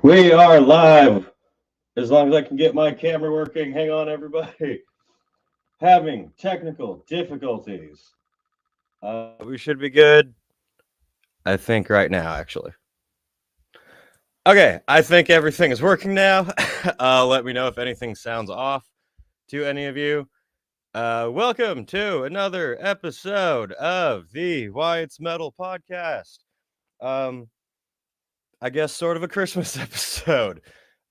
We are live. As long as I can get my camera working. Hang on, everybody. Having technical difficulties. We should be good. I think right now, actually. Okay, I think everything is working now. Let me know if anything sounds off to any of you. Welcome to another episode of the Wyatt's Metal podcast. I guess sort of a Christmas episode.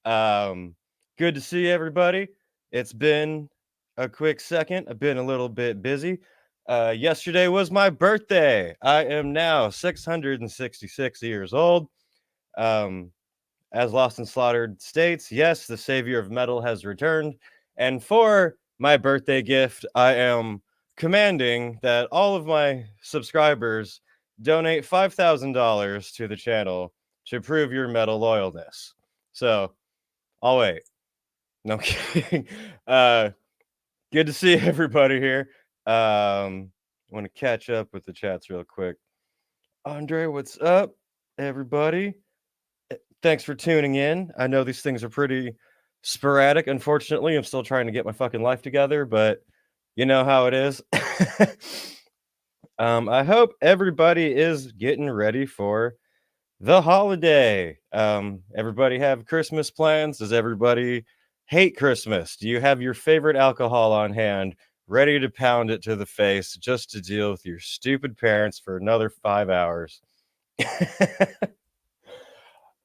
Good to see everybody. It's been a quick second. I've been a little bit busy. Yesterday was my birthday. I am now 666 years old. As Lost and Slaughtered states, yes, the savior of metal has returned. And for my birthday gift, I am commanding that all of my subscribers donate $5,000 to the channel to prove your metal loyalness. So, I'll wait. No kidding. Good to see everybody here. I want to catch up with the chats real quick. Andre, what's up, everybody? Thanks for tuning in. I know these things are pretty sporadic. Unfortunately, I'm still trying to get my fucking life together, but you know how it is. I hope everybody is getting ready for the holiday. Everybody have Christmas plans? Does everybody hate Christmas? Do you have your favorite alcohol on hand, ready to pound it to the face just to deal with your stupid parents for another 5 hours?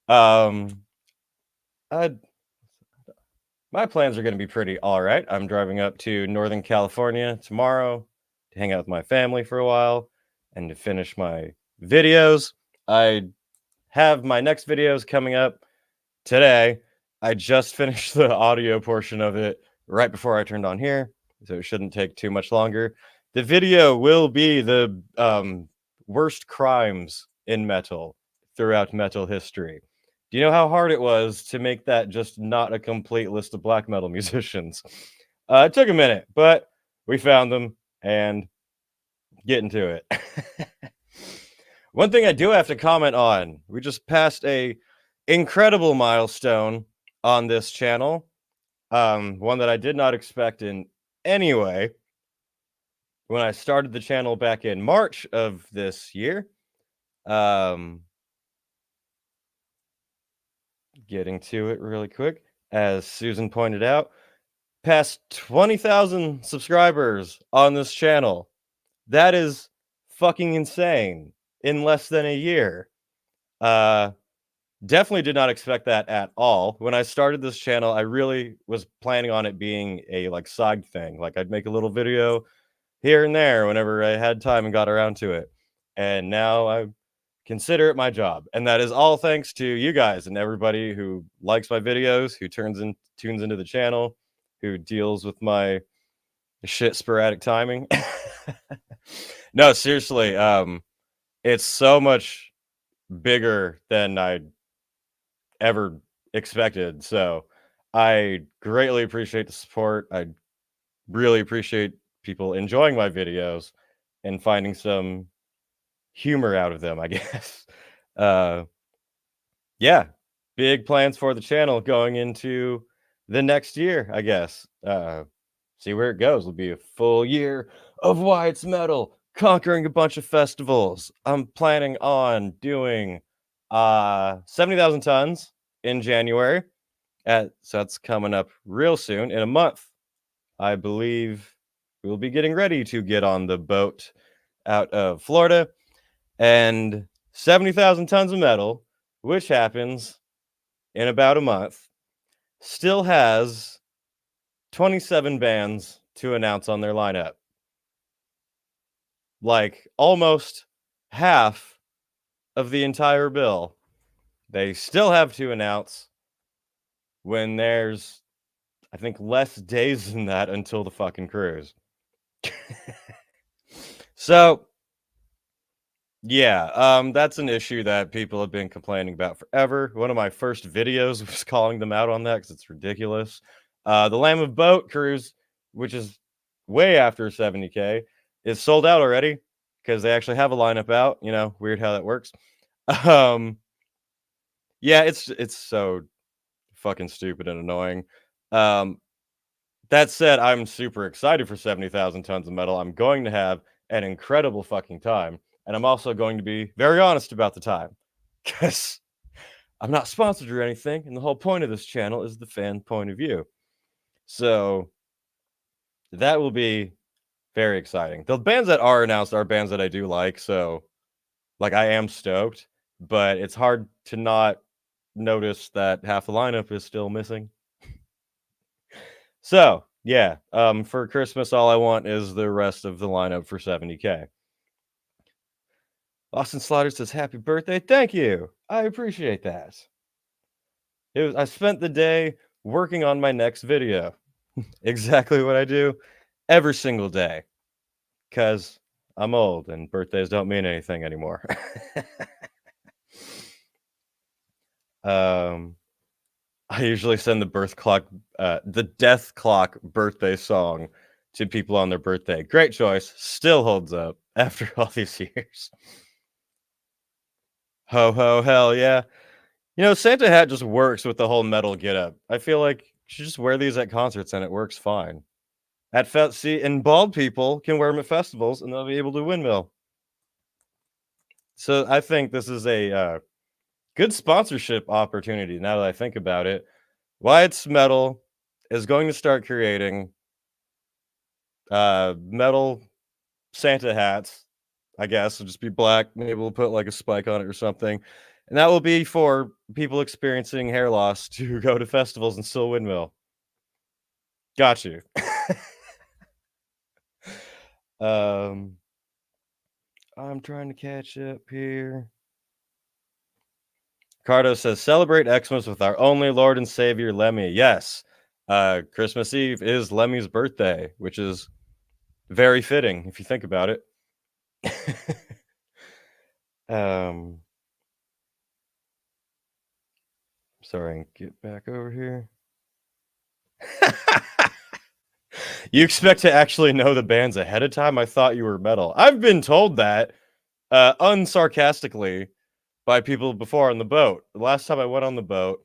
My plans are going to be pretty all right. I'm driving up to Northern California tomorrow to hang out with my family for a while and to finish my videos. I have my next videos coming up today. I just finished the audio portion of it right before I turned on here, so it shouldn't take too much longer. The video will be the worst crimes in metal throughout metal history. Do you know how hard it was to make that just not a complete list of black metal musicians? It took a minute, but we found them and get into it. One thing I do have to comment on, we just passed a incredible milestone on this channel. One that I did not expect in any way. When I started the channel back in March of this year, getting to it really quick, as Susan pointed out, past 20,000 subscribers on this channel. That is fucking insane in less than a year. Definitely did not expect that at all. When I started this channel, I really was planning on it being a like side thing. Like I'd make a little video here and there whenever I had time and got around to it. And now I consider it my job. And that is all thanks to you guys and everybody who likes my videos, who tunes into the channel, who deals with my shit sporadic timing. No, seriously, it's so much bigger than I ever expected. So I greatly appreciate the support. I really appreciate people enjoying my videos and finding some humor out of them, I guess. Yeah, big plans for the channel going into the next year, I guess. See where it goes. It'll be a full year of Wyatt's Metal, conquering a bunch of festivals. I'm planning on doing 70,000 tons in January. So that's coming up real soon. In a month, I believe we'll be getting ready to get on the boat out of Florida. And 70,000 tons of metal, which happens in about a month, still has 27 bands to announce on their lineup. Like almost half of the entire bill. They still have to announce when there's, I think, less days than that until the fucking cruise. So, yeah, that's an issue that people have been complaining about forever. One of my first videos was calling them out on that because it's ridiculous. The Lamb of Boat cruise, which is way after 70K, is sold out already because they actually have a lineup out. You know, weird how that works. Yeah, it's so fucking stupid and annoying. Um, that said, I'm super excited for 70,000 tons of metal. I'm going to have an incredible fucking time, and I'm also going to be very honest about the time, because I'm not sponsored or anything, and the whole point of this channel is the fan point of view. So that will be very exciting. The bands that are announced are bands that I do like, so like I am stoked, but it's hard to not notice that half the lineup is still missing. So, yeah, for Christmas, all I want is the rest of the lineup for 70K. Austin Slaughter says, "Happy birthday." Thank you. I appreciate that. I spent the day working on my next video. Exactly what I do every single day. Because I'm old and birthdays don't mean anything anymore. um, I usually send the death clock birthday song to people on their birthday. Great choice. Still holds up after all these years. Ho ho hell yeah. You know, Santa hat just works with the whole metal getup. I feel like you should just wear these at concerts and it works fine. And bald people can wear them at festivals and they'll be able to windmill. So I think this is a good sponsorship opportunity now that I think about it. Wyatt's Metal is going to start creating metal Santa hats, I guess. It'll just be black. Maybe we'll put like a spike on it or something. And that will be for people experiencing hair loss to go to festivals and still windmill. Got you. I'm trying to catch up here. Cardo says, "Celebrate Xmas with our only Lord and Savior, Lemmy." Yes. Christmas Eve is Lemmy's birthday, which is very fitting if you think about it. um, sorry, get back over here. You expect to actually know the bands ahead of time? I thought you were metal. I've been told that, unsarcastically, by people before on the boat. The last time I went on the boat,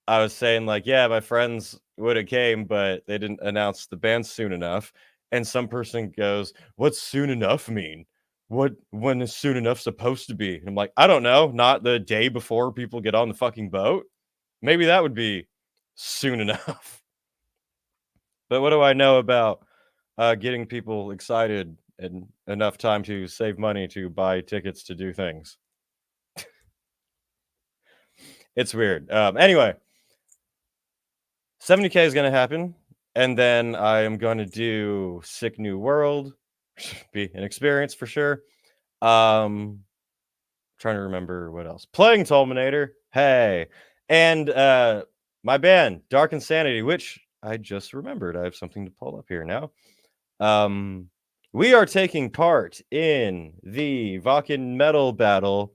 I was saying like, yeah, my friends would have came, but they didn't announce the band soon enough. And some person goes, "What's soon enough mean? When is soon enough supposed to be?" And I'm like, I don't know, not the day before people get on the fucking boat. Maybe that would be soon enough. But what do I know about getting people excited and enough time to save money to buy tickets to do things? It's weird. Anyway, 70K is going to happen. And then I am going to do Sick New World. Be an experience for sure. Trying to remember what else. Playing Tolminator. Hey. And my band, Dark Insanity, which I just remembered. I have something to pull up here now. We are taking part in the Vakken Metal Battle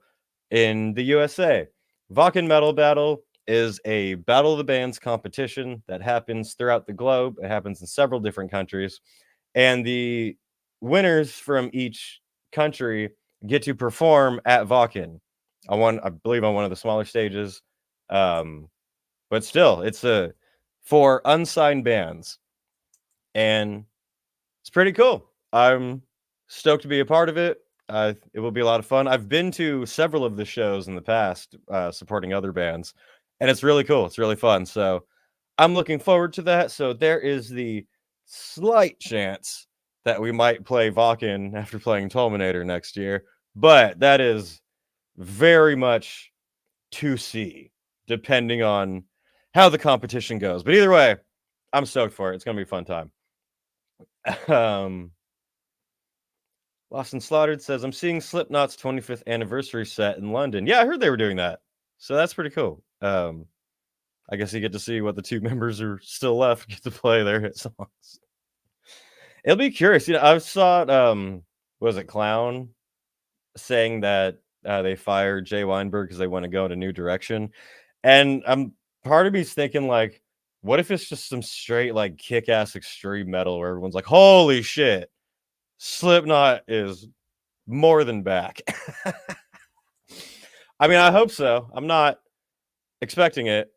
in the USA. Vakken Metal Battle is a Battle of the Bands competition that happens throughout the globe. It happens in several different countries. And the winners from each country get to perform at Vakken. I believe, on one of the smaller stages. But still, it's for unsigned bands. And it's pretty cool. I'm stoked to be a part of it. It will be a lot of fun. I've been to several of the shows in the past, supporting other bands, and it's really cool. It's really fun. So I'm looking forward to that. So there is the slight chance that we might play Vakken after playing Tolminator next year, but that is very much to see, depending on how the competition goes. But either way, I'm stoked for it. It's gonna be a fun time. Lost and Slaughtered says, "I'm seeing Slipknot's 25th anniversary set in London." Yeah, I heard they were doing that. So that's pretty cool. I guess you get to see what the two members are still left get to play their hit songs. It'll be curious. You know, I saw was it Clown saying that they fired Jay Weinberg because they want to go in a new direction. And part of me's thinking like, what if it's just some straight like kick-ass extreme metal where everyone's like, holy shit, Slipknot is more than back. I mean, I hope so. I'm not expecting it,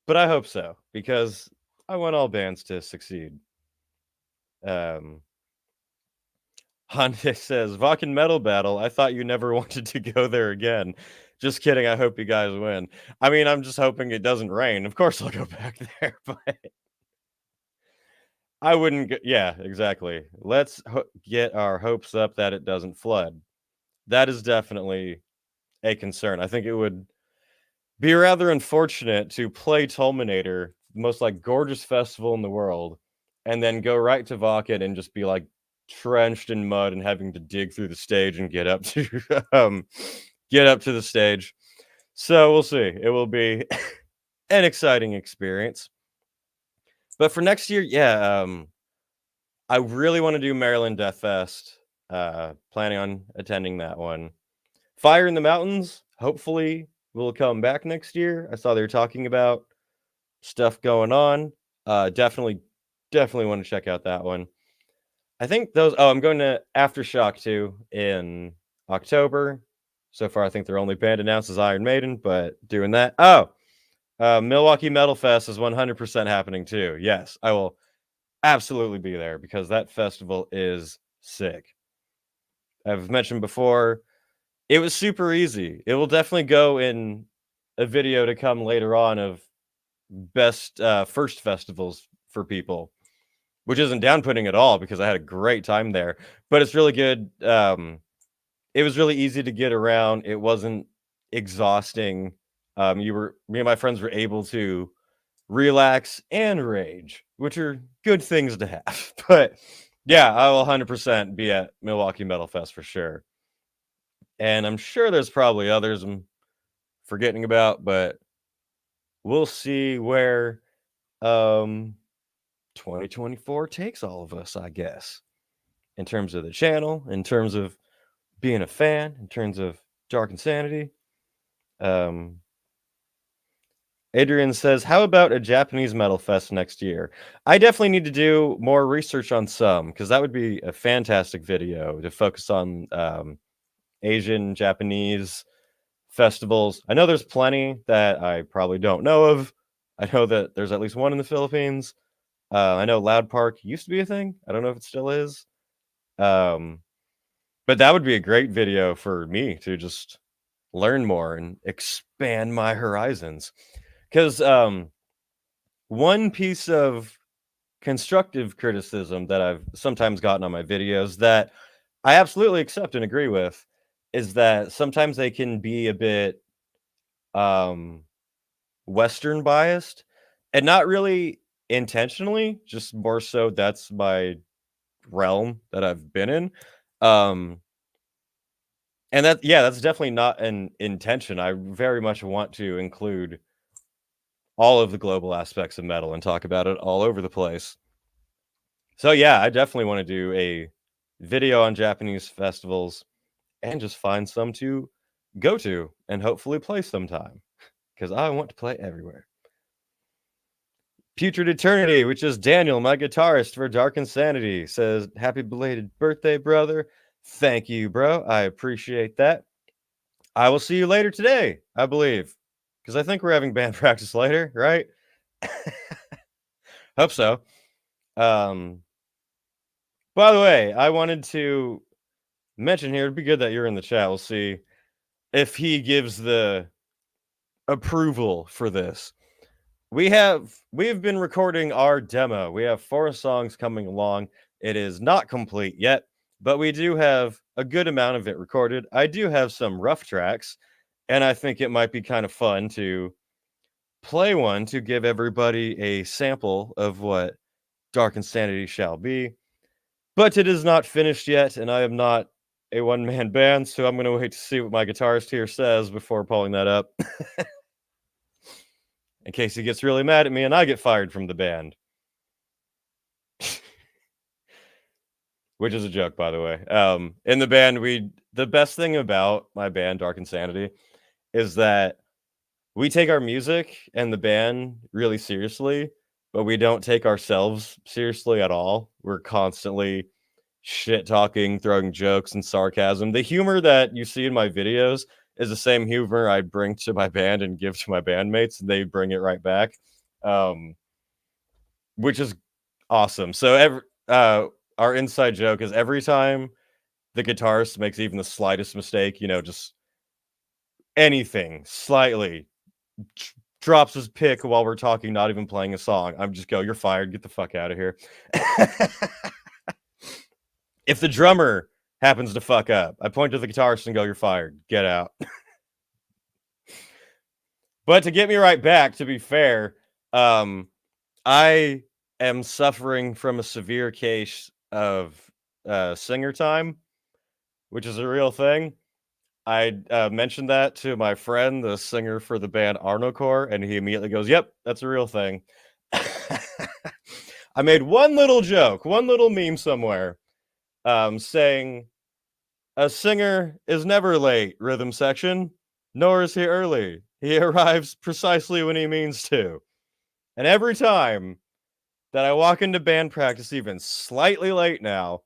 but I hope so because I want all bands to succeed. Um, Hyundai says, Vakken Metal Battle. I thought you never wanted to go there again. Just kidding. I hope you guys win. I mean, I'm just hoping it doesn't rain. Of course, I'll go back there, but I wouldn't. Yeah, exactly. Let's get our hopes up that it doesn't flood. That is definitely a concern. I think it would be rather unfortunate to play Tulminator, the most like gorgeous festival in the world, and then go right to Vakken and just be like trenched in mud and having to dig through the stage and get up to get up to the stage. So we'll see. It will be an exciting experience. But for next year, yeah, I really want to do Maryland Death Fest. Planning on attending that one. Fire in the Mountains, hopefully, will come back next year. I saw they were talking about stuff going on. Definitely want to check out that one. I think those. Oh, I'm going to Aftershock too in October. So far, I think their only band announced is Iron Maiden, but doing that. Oh, Milwaukee Metal Fest is 100% happening too. Yes, I will absolutely be there because that festival is sick. I've mentioned before, it was super easy. It will definitely go in a video to come later on of best first festivals for people, which isn't downputting at all because I had a great time there. But it's really good. It was really easy to get around. It wasn't exhausting. Me and my friends were able to relax and rage, which are good things to have. But yeah, I will 100% be at Milwaukee Metal Fest for sure. And I'm sure there's probably others I'm forgetting about, but we'll see where 2024 takes all of us, I guess. In terms of the channel, in terms of being a fan, in terms of Dark Insanity. Um Adrian says, "How about a Japanese metal fest next year?" I definitely need to do more research on some because that would be a fantastic video to focus on Asian, Japanese festivals. I know there's plenty that I probably don't know of. I know that there's at least one in the Philippines. I know Loud Park used to be a thing. I don't know if it still is. Um, but that would be a great video for me to just learn more and expand my horizons. Because one piece of constructive criticism that I've sometimes gotten on my videos that I absolutely accept and agree with is that sometimes they can be a bit um Western biased and not really intentionally, just more so that's my realm that I've been in. Um and that's definitely not an intention. I very much want to include all of the global aspects of metal and talk about it all over the place. So yeah, I definitely want to do a video on Japanese festivals and just find some to go to and hopefully play sometime because I want to play everywhere. Putrid Eternity, which is Daniel, my guitarist for Dark Insanity, says, "Happy belated birthday, brother." Thank you, bro. I appreciate that. I will see you later today, I believe, because I think we're having band practice later, right? Hope so. Um, by the way, I wanted to mention here, it'd be good that you're in the chat. We'll see if he gives the approval for this. We have been recording our demo. We have 4 songs coming along. It is not complete yet, but we do have a good amount of it recorded. I do have some rough tracks, and I think it might be kind of fun to play one to give everybody a sample of what Dark Insanity shall be. But it is not finished yet, and I am not a one-man band, so I'm going to wait to see what my guitarist here says before pulling that up. In case he gets really mad at me and I get fired from the band. Which is a joke, by the way. In the band, the best thing about my band, Dark Insanity, is that we take our music and the band really seriously, but we don't take ourselves seriously at all. We're constantly shit talking, throwing jokes and sarcasm. The humor that you see in my videos is the same humor I bring to my band and give to my bandmates, and they bring it right back, which is awesome. So our inside joke is every time the guitarist makes even the slightest mistake, just anything slightly, drops his pick while we're talking, not even playing a song, I'm just go, "You're fired. Get the fuck out of here." If the drummer happens to fuck up, I point to the guitarist and go, "You're fired. Get out." But to get me right back, to be fair, I am suffering from a severe case of singer time, which is a real thing. I mentioned that to my friend, the singer for the band Arnocore, and he immediately goes, "Yep, that's a real thing." I made one little joke, one little meme somewhere, saying, "A singer is never late, rhythm section, nor is he early. He arrives precisely when he means to." And every time that I walk into band practice even slightly late now,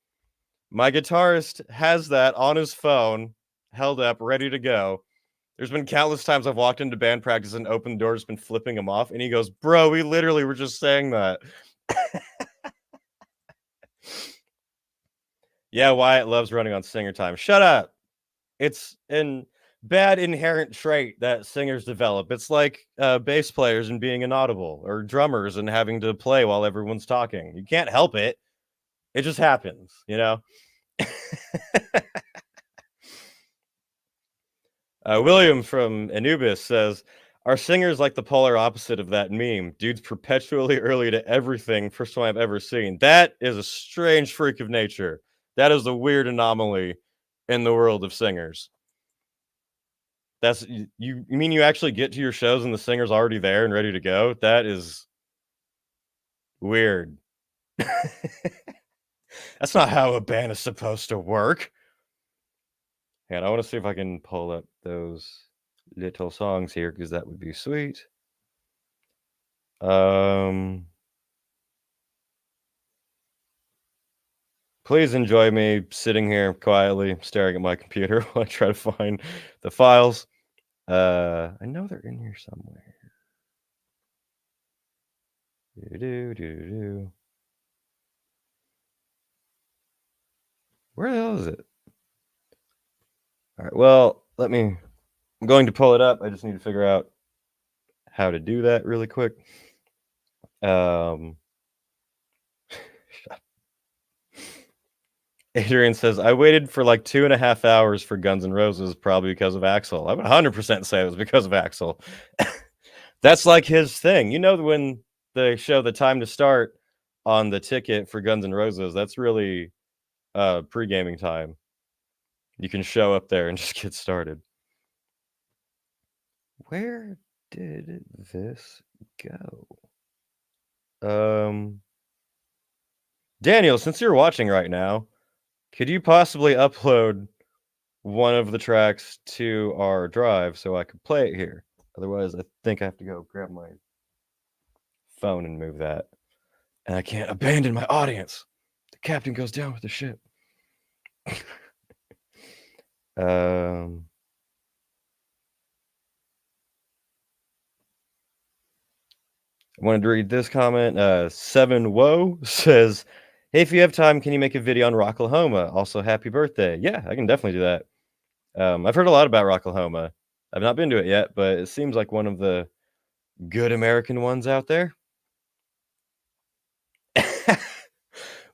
my guitarist has that on his phone, held up, ready to go. There's been countless times I've walked into band practice and opened the door, just been flipping him off, and he goes, "Bro, we literally were just saying that." Yeah, Wyatt loves running on singer time. Shut up. It's an bad inherent trait that singers develop. It's like bass players and being inaudible, or drummers and having to play while everyone's talking. You can't help it. It just happens, William from Anubis says, "Our singer's like the polar opposite of that meme. Dude's perpetually early to everything. First one I've ever seen." That is a strange freak of nature. That is a weird anomaly in the world of singers. That's you mean you actually get to your shows and the singer's already there and ready to go? That is weird. That's not how a band is supposed to work. And I want to see if I can pull up those little songs here because that would be sweet. Please enjoy me sitting here quietly staring at my computer while I try to find the files. I know they're in here somewhere. Where the hell is it? All right, well, I'm going to pull it up. I just need to figure out how to do that really quick. Adrian says, "I waited for like 2.5 hours for Guns N' Roses, probably because of Axl." I would 100% say it was because of Axl. That's like his thing. When they show the time to start on the ticket for Guns N' Roses, that's really pre-gaming time. You can show up there and just get started. Where did this go? Daniel, since you're watching right now, could you possibly upload one of the tracks to our drive so I could play it here? Otherwise, I think I have to go grab my phone and move that. And I can't abandon my audience. The captain goes down with the ship. I wanted to read this comment. Seven Woe says, "Hey, if you have time, can you make a video on Rocklahoma? Also, happy birthday." Yeah, I can definitely do that. I've heard a lot about Rocklahoma. I've not been to it yet, but it seems like one of the good American ones out there.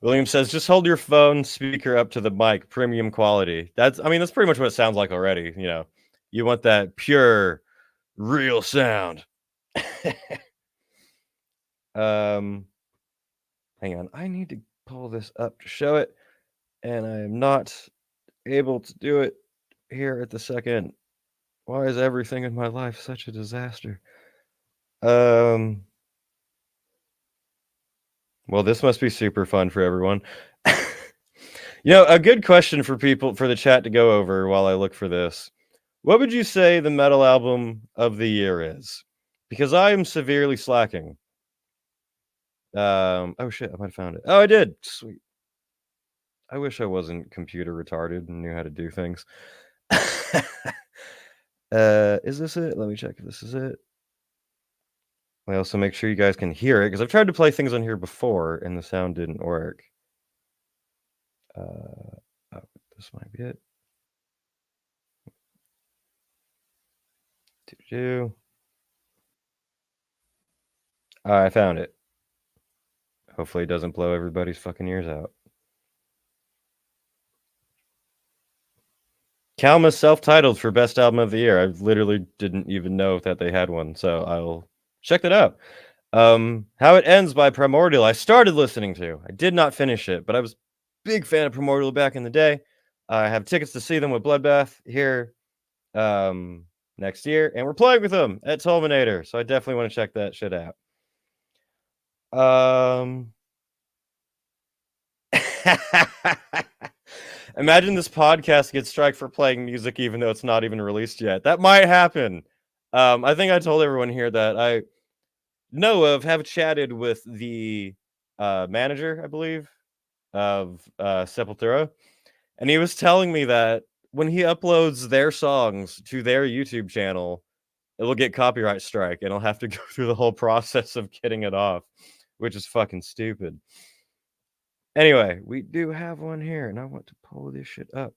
William says, "Just hold your phone speaker up to the mic, premium quality." That's pretty much what it sounds like already. You want that pure, real sound. Hang on, I need to pull this up to show it, and I am not able to do it here at the second. Why is everything in my life such a disaster? Well, this must be super fun for everyone. A good question for the chat to go over while I look for this. What would you say the metal album of the year is? Because I am severely slacking. Oh shit, I might have found it. Oh, I did. Sweet. I wish I wasn't computer retarded and knew how to do things. Is this it? Let me check if this is it. I also make sure you guys can hear it because I've tried to play things on here before and the sound didn't work. Oh, this might be it. Do. I found it. Hopefully it doesn't blow everybody's fucking ears out. Kalma's self-titled for best album of the year. I literally didn't even know that they had one, so I'll check that out. How It Ends by Primordial. I started listening to. I did not finish it, but I was big fan of Primordial back in the day. I have tickets to see them with Bloodbath here next year, and we're playing with them at Tolminator, so I definitely want to check that shit out. Imagine this podcast gets strike for playing music even though it's not even released yet. That might happen. I think I told everyone here that I know of, have chatted with the manager, I believe, of Sepultura, and he was telling me that when he uploads their songs to their YouTube channel, it will get copyright strike, and he'll have to go through the whole process of getting it off, which is fucking stupid. Anyway, we do have one here, and I want to pull this shit up.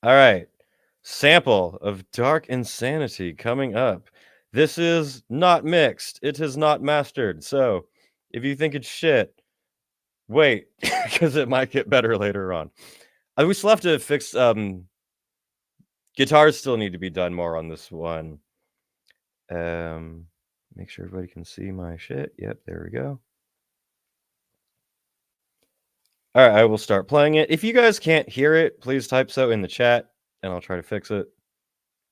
All right. Sample of Dark Insanity coming up. This is not mixed. It is not mastered. So if you think it's shit, wait, because it might get better later on. We still have to fix guitars still need to be done more on this one. Make sure everybody can see my shit. Yep, there we go. All right, I will start playing it. If you guys can't hear it, please type so in the chat and I'll try to fix it.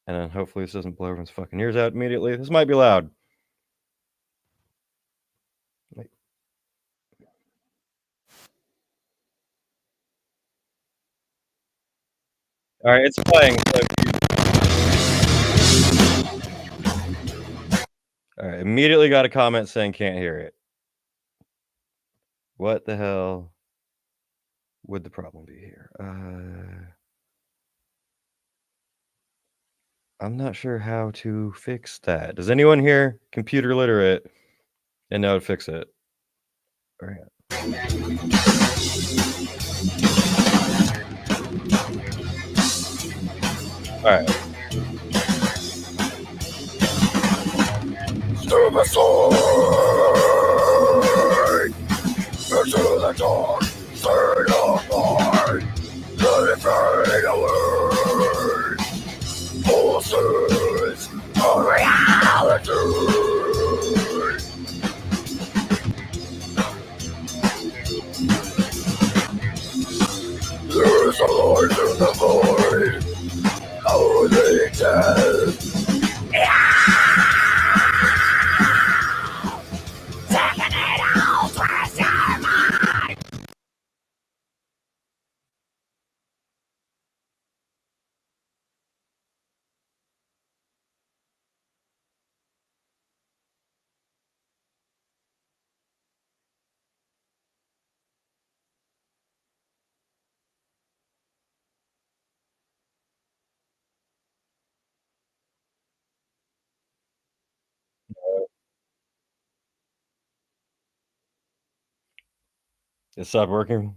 And then hopefully this doesn't blow everyone's fucking ears out immediately. This might be loud. Wait. All right, it's playing. So all right, immediately got a comment saying can't hear it. What the hell would the problem be here? I'm not sure how to fix that. Does anyone here computer literate and know how to fix it? All right. All right. Suicide into the dark, turn off mine, let it fade away. Forces of reality. There's a light in the void, only death. Taking it all, twist your mind. It stopped working.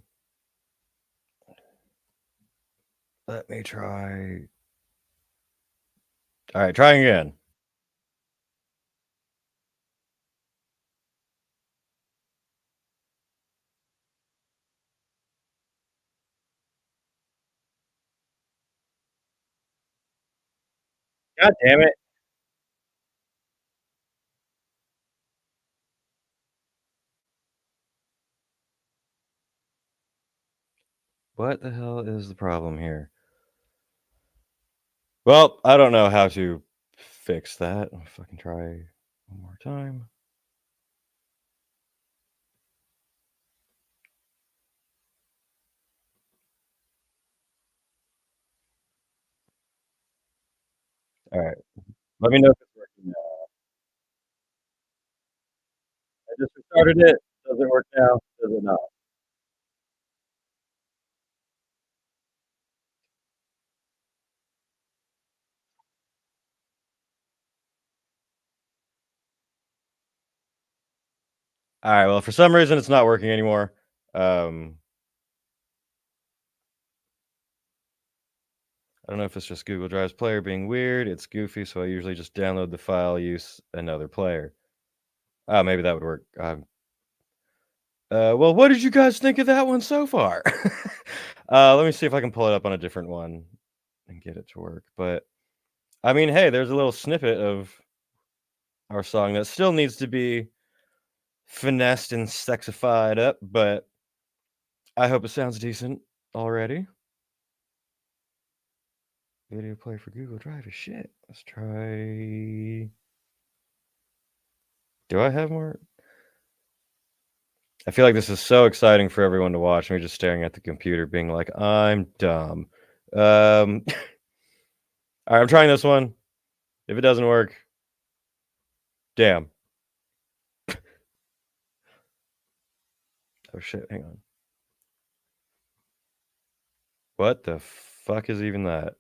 Let me try. All right, trying again. God damn it. What the hell is the problem here? Well, I don't know how to fix that. I'll fucking try one more time. All right. Let me know if it's working now. I just restarted it. Does it work now? Does it not? All right. Well, for some reason, it's not working anymore. I don't know if it's just Google Drive's player being weird. It's goofy, so I usually just download the file, use another player. Oh, maybe that would work. Well, what did you guys think of that one so far? Let me see if I can pull it up on a different one and get it to work. But I mean, hey, there's a little snippet of our song that still needs to be finessed and sexified up, but I hope it sounds decent already. Video player for Google Drive is shit. Let's try. Do I have more? I feel like this is so exciting for everyone to watch. Me just staring at the computer, being like, "I'm dumb." All right, I'm trying this one. If it doesn't work, damn. Oh shit! Hang on. What the fuck is even that?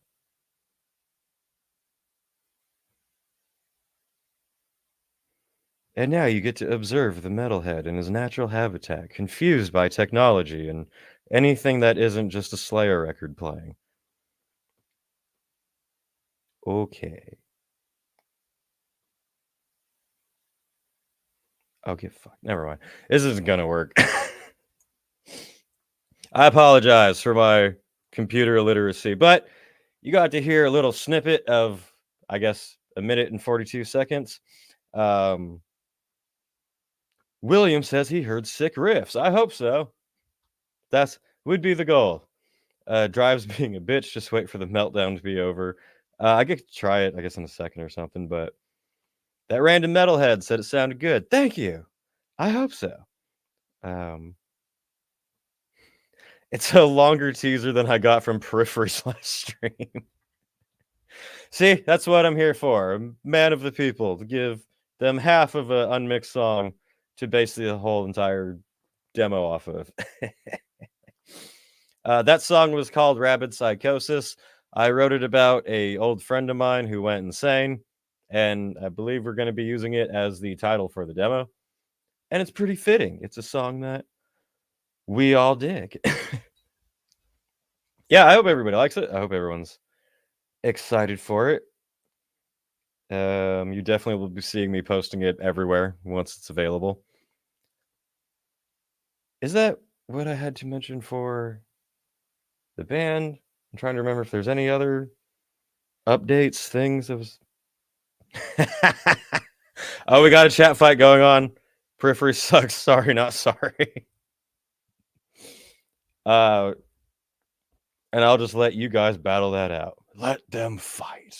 And now you get to observe the metalhead in his natural habitat, confused by technology and anything that isn't just a Slayer record playing. Okay. Okay, fuck. Never mind. This isn't gonna work. I apologize for my computer illiteracy, but you got to hear a little snippet of, I guess, a minute and 42 seconds. Um, William says he heard sick riffs. I hope so. That's would be the goal. Drives being a bitch. Just wait for the meltdown to be over. I get to try it, I guess, in a second or something. But that random metalhead said it sounded good. Thank you. I hope so. Um, it's a longer teaser than I got from Periphery's last stream. See, that's what I'm here for. I'm a man of the people to give them half of an unmixed song to basically the whole entire demo off of. That song was called Rabid Psychosis. I wrote it about a old friend of mine who went insane, and I believe we're going to be using it as the title for the demo. And it's pretty fitting. It's a song that we all dig. Yeah, I hope everybody likes it. I hope everyone's excited for it. You definitely will be seeing me posting it everywhere once it's available. Is that what I had to mention for the band? I'm trying to remember if there's any other updates, things that was. Oh, we got a chat fight going on. Periphery sucks. Sorry, not sorry. And I'll just let you guys battle that out. Let them fight.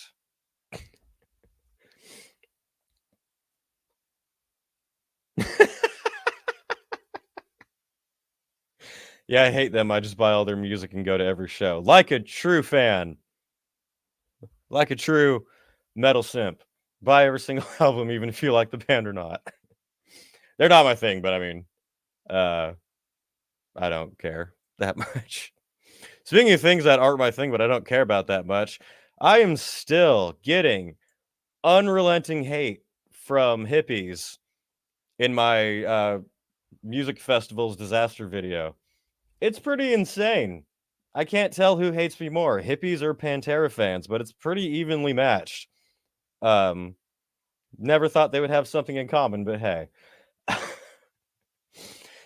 Yeah, I hate them. I just buy all their music and go to every show. Like a true fan. Like a true metal simp. Buy every single album, even if you like the band or not. They're not my thing, but I mean, I don't care that much. Speaking of things that aren't my thing, but I don't care about that much, I am still getting unrelenting hate from hippies in my music festival's disaster video. It's pretty insane. I can't tell who hates me more, hippies or Pantera fans, but it's pretty evenly matched. Never thought they would have something in common, but hey.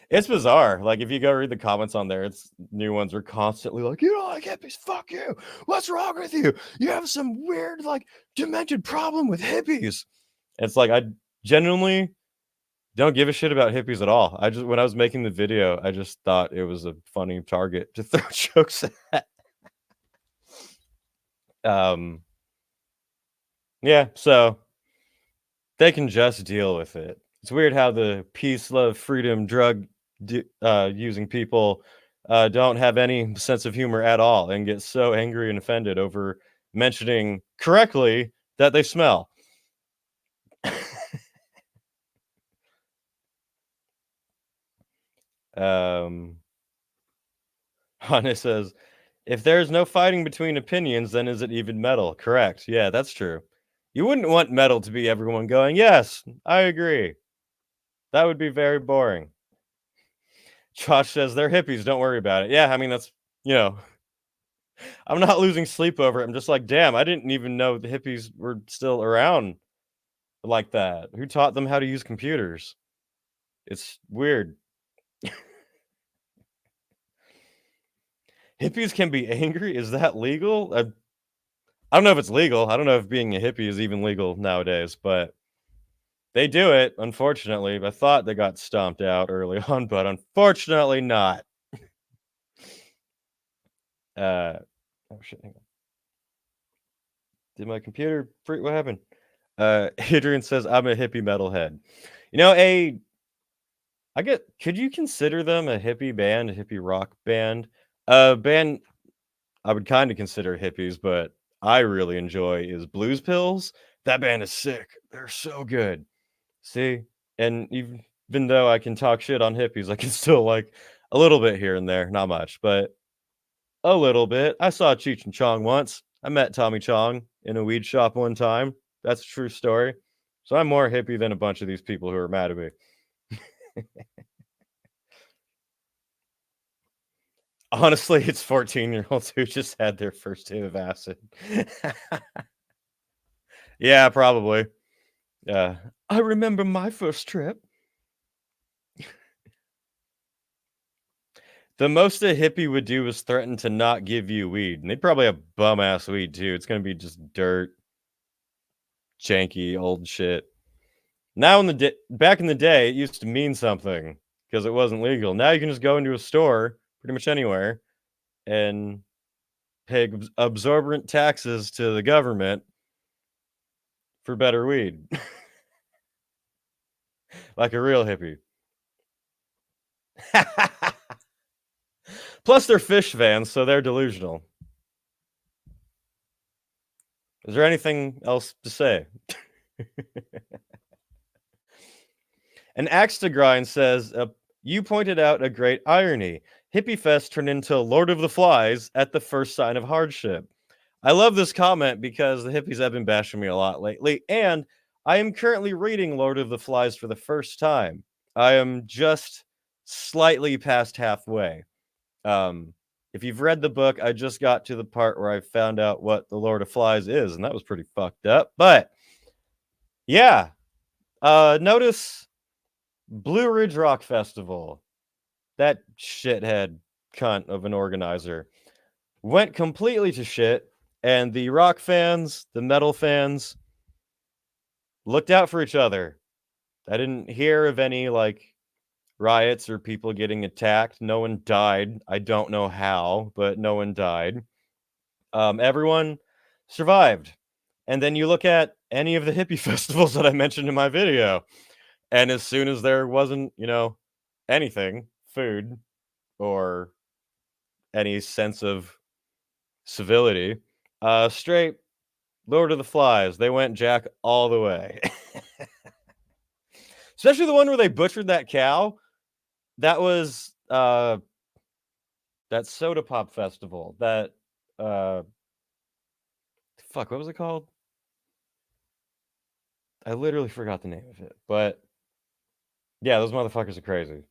It's bizarre. Like, if you go read the comments on there, it's new ones are constantly like, "You don't like hippies? Fuck you. What's wrong with you? You have some weird, like, demented problem with hippies." It's like, I genuinely don't give a shit about hippies at all. When I was making the video, I just thought it was a funny target to throw jokes at. Yeah, so they can just deal with it. It's weird how the peace, love, freedom, drug using people don't have any sense of humor at all and get so angry and offended over mentioning correctly that they smell. Hane says, if there's no fighting between opinions, then is it even metal? Correct. Yeah, that's true. You wouldn't want metal to be everyone going, yes, I agree. That would be very boring. Josh says they're hippies. Don't worry about it. Yeah, I mean that's you know I'm not losing sleep over it. I'm just like, damn, I didn't even know the hippies were still around like that. Who taught them how to use computers? It's weird. Hippies can be angry. Is that legal? I don't know if it's legal. I don't know if being a hippie is even legal nowadays, but they do it, unfortunately. I thought they got stomped out early on, but unfortunately not. Oh shit, hang on. Did my computer freak? What happened? Adrian says, I'm a hippie metalhead. You know, could you consider them a hippie band, a hippie rock band? A band I would kind of consider hippies, but I really enjoy is Blues Pills. That band is sick. They're so good. See? And even though I can talk shit on hippies, I can still like a little bit here and there. Not much, but a little bit. I saw Cheech and Chong once. I met Tommy Chong in a weed shop one time. That's a true story. So I'm more hippie than a bunch of these people who are mad at me. Honestly, it's 14-year-olds who just had their first hit of acid. Yeah, probably. Yeah. I remember my first trip. The most a hippie would do is threaten to not give you weed. And they'd probably have bum ass weed too. It's gonna be just dirt, janky, old shit. Now back in the day, it used to mean something because it wasn't legal. Now you can just go into a store pretty much anywhere and pay absorbent taxes to the government for better weed. Like a real hippie. Plus, they're fish fans, so they're delusional. Is there anything else to say? An axe to grind says, you pointed out a great irony. Hippie Fest turned into Lord of the Flies at the first sign of hardship. I love this comment because the hippies have been bashing me a lot lately, and I am currently reading Lord of the Flies for the first time. I am just slightly past halfway. If you've read the book, I just got to the part where I found out what the Lord of Flies is, and that was pretty fucked up. But yeah, notice Blue Ridge Rock Festival. That shithead cunt of an organizer went completely to shit, and the rock fans, the metal fans, looked out for each other. I didn't hear of any like riots or people getting attacked. No one died. I don't know how, but no one died. Everyone survived. And then you look at any of the hippie festivals that I mentioned in my video, and as soon as there wasn't, anything, food or any sense of civility, straight Lord of the Flies, they went Jack all the way. Especially the one where they butchered that cow. That was that soda pop festival. That fuck, what was it called? I literally forgot the name of it. But yeah, those motherfuckers are crazy.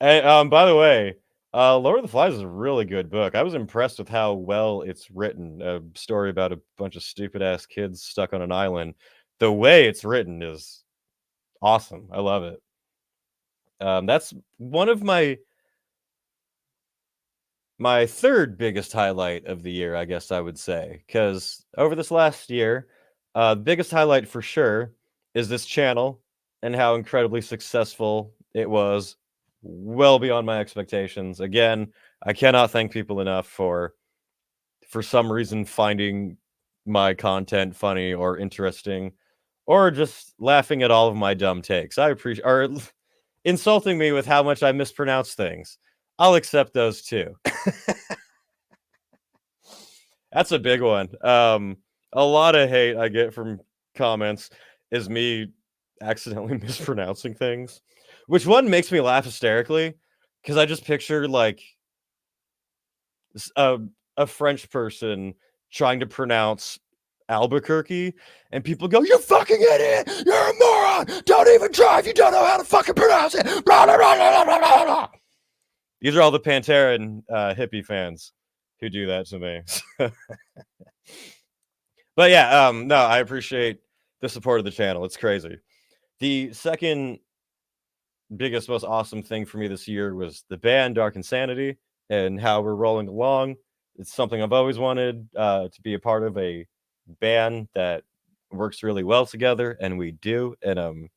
And by the way, Lord of the Flies is a really good book. I was impressed with how well it's written. A story about a bunch of stupid ass kids stuck on an island. The way it's written is awesome. I love it. That's one of my third biggest highlight of the year, I guess I would say, because over this last year, biggest highlight for sure is this channel and how incredibly successful it was, well beyond my expectations. Again, I cannot thank people enough for some reason finding my content funny or interesting, or just laughing at all of my dumb takes. I appreciate, or insulting me with how much I mispronounce things. I'll accept those too. That's a big one. A lot of hate I get from comments is me accidentally mispronouncing things, which one makes me laugh hysterically because I just picture like a French person trying to pronounce Albuquerque, and people go, "You fucking idiot! You're a moron! Don't even try if you don't know how to fucking pronounce it!" Blah, blah, blah, blah, blah, blah, blah. These are all the Pantera and hippie fans who do that to me. But yeah, no, I appreciate the support of the channel. It's crazy. The second biggest, most awesome thing for me this year was the band Dark Insanity and how we're rolling along. It's something I've always wanted to be a part of, a band that works really well together, and we do. And I'm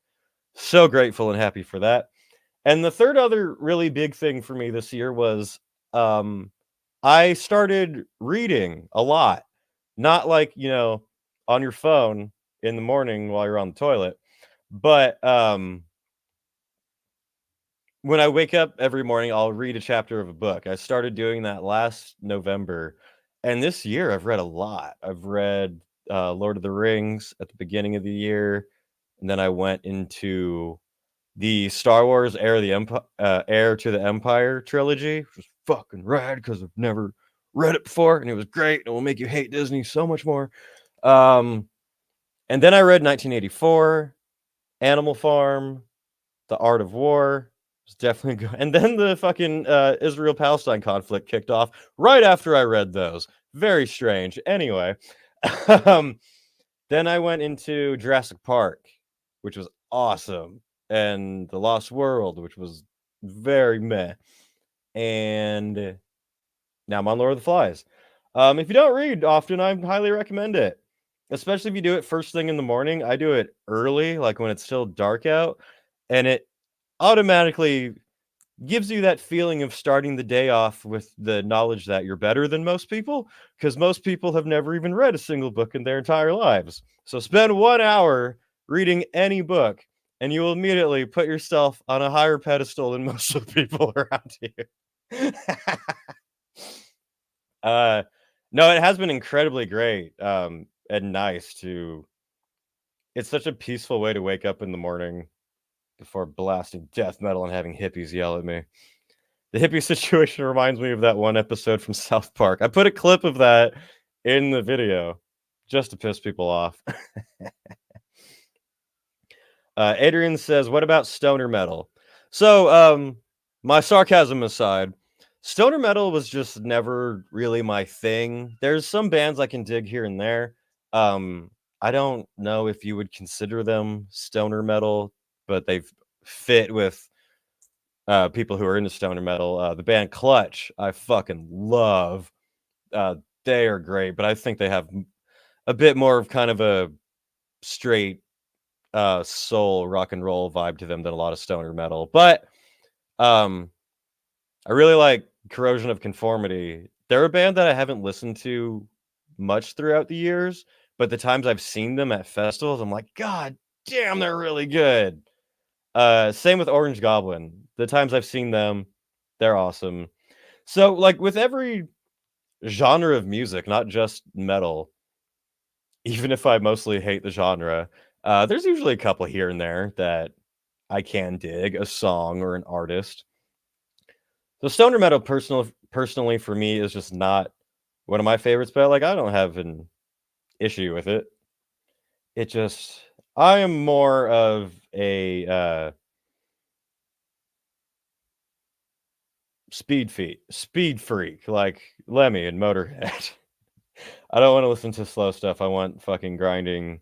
so grateful and happy for that. And the third other really big thing for me this year was I started reading a lot. Not like, on your phone in the morning while you're on the toilet, but when I wake up every morning, I'll read a chapter of a book. I started doing that last November, and this year I've read a lot. I've read Lord of the Rings at the beginning of the year, and then I went into the Star Wars Heir to the Empire trilogy, which was fucking rad because I've never read it before, and it was great. And it will make you hate Disney so much more. And then I read 1984, Animal Farm, The Art of War. It's definitely good. And then the fucking Israel-Palestine conflict kicked off right after I read those. Very strange. Anyway, then I went into Jurassic Park, which was awesome, and The Lost World, which was very meh. And now I'm on Lord of the Flies. If you don't read often, I highly recommend it, especially if you do it first thing in the morning. I do it early, like when it's still dark out, and it automatically gives you that feeling of starting the day off with the knowledge that you're better than most people, because most people have never even read a single book in their entire lives. So spend 1 hour reading any book, and you will immediately put yourself on a higher pedestal than most of the people around you. No, it has been incredibly great and nice to. It's such a peaceful way to wake up in the morning before blasting death metal and having hippies yell at me. The hippie situation reminds me of that one episode from South Park. I put a clip of that in the video just to piss people off. Adrian says, "What about stoner metal?" So, my sarcasm aside, stoner metal was just never really my thing. There's some bands I can dig here and there. I don't know if you would consider them stoner metal, but they've fit with people who are into stoner metal. The band Clutch, I fucking love. They are great, but I think they have a bit more of kind of a straight soul rock and roll vibe to them than a lot of stoner metal. But I really like Corrosion of Conformity. They're a band that I haven't listened to much throughout the years, but the times I've seen them at festivals, I'm like, God damn, they're really good. Same with Orange Goblin. The times I've seen them, they're awesome. So, like with every genre of music, not just metal, even if I mostly hate the genre, there's usually a couple here and there that I can dig, a song or an artist. So stoner metal personally for me is just not one of my favorites, but like I don't have an issue with it. It just I am more of a speed freak, like Lemmy and Motorhead. I don't want to listen to slow stuff. I want fucking grinding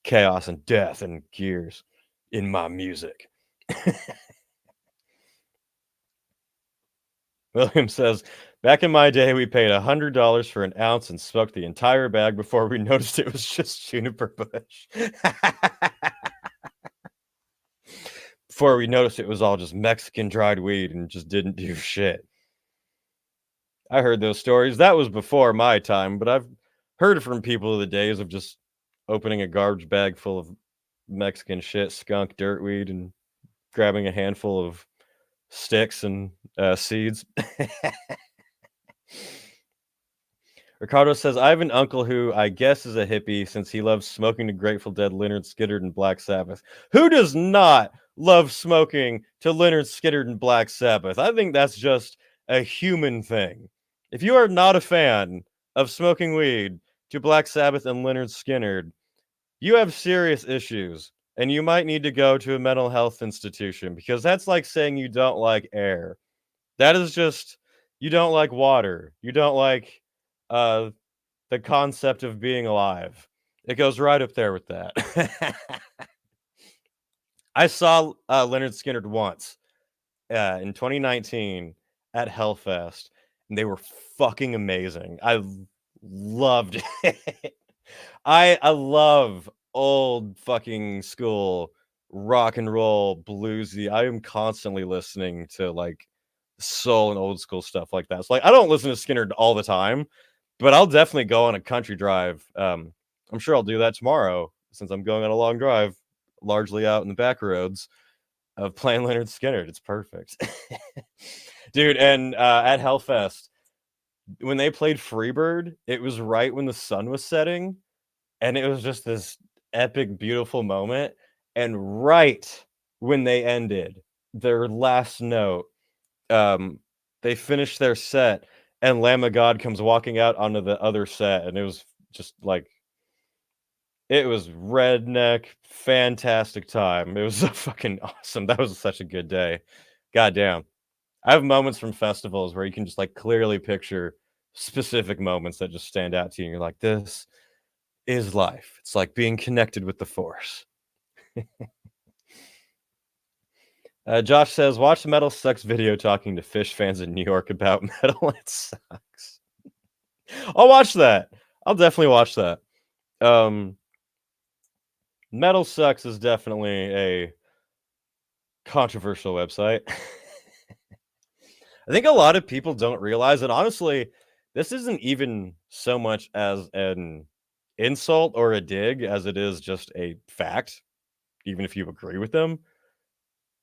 chaos and death and gears in my music. William says, "Back in my day, we paid $100 for an ounce and smoked the entire bag before we noticed it was just juniper bush." Before we noticed it was all just Mexican dried weed and just didn't do shit. I heard those stories. That was before my time, but I've heard it from people of the days of just opening a garbage bag full of Mexican shit, skunk, dirtweed, and grabbing a handful of sticks and seeds. Ricardo says, "I have an uncle who I guess is a hippie since he loves smoking to Grateful Dead, Lynyrd Skynyrd, and Black Sabbath." Who does not love smoking to Lynyrd Skynyrd and Black Sabbath? I think that's just a human thing. If you are not a fan of smoking weed to Black Sabbath and Leonard Skinner, you have serious issues and you might need to go to a mental health institution because that's like saying you don't like air. That is just you don't like water. You don't like uh the concept of being alive. It goes right up there with that. I saw Leonard Skinner once in 2019 at Hellfest, and they were fucking amazing. I loved it. I love old fucking school rock and roll bluesy. I am constantly listening to like soul and old school stuff like that. So like I don't listen to Skinner all the time, but I'll definitely go on a country drive. I'm sure I'll do that tomorrow since I'm going on a long drive, largely out in the back roads of playing Leonard Skinner. It's perfect. Dude, and at Hellfest, when they played Freebird, it was right when the sun was setting, and it was just this epic, beautiful moment. And right when they ended their last note, they finished their set, and Lamb of God comes walking out onto the other set, and it was just like it was redneck, fantastic time. It was so fucking awesome. That was such a good day. Goddamn. I have moments from festivals where you can just like clearly picture specific moments that just stand out to you. And you're like, this is life. It's like being connected with the force. Josh says, watch the Metal Sucks video talking to Fish fans in New York about metal. It sucks. I'll watch that. I'll definitely watch that. Metal Sucks is definitely a controversial website. I think a lot of people don't realize that honestly, this isn't even so much as an insult or a dig as it is just a fact, even if you agree with them.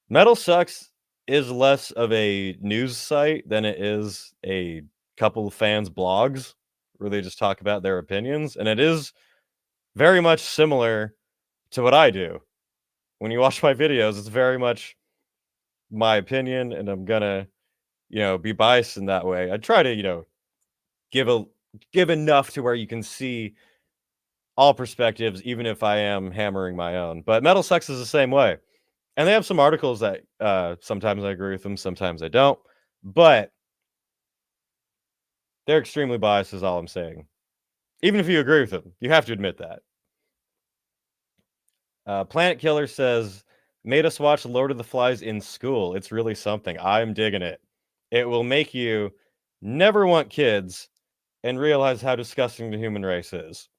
Metal Sucks is less of a news site than it is a couple of fans' blogs where they just talk about their opinions. And it is very much similar to what I do. When you watch my videos, it's very much my opinion, and I'm gonna, be biased in that way. I try to, give a give enough to where you can see all perspectives, even if I am hammering my own. But Metal Sucks is the same way. And they have some articles that sometimes I agree with them, sometimes I don't. But they're extremely biased, is all I'm saying. Even if you agree with them, you have to admit that. Planet Killer says, made us watch Lord of the Flies in school. It's really something. I'm digging it. It will make you never want kids and realize how disgusting the human race is.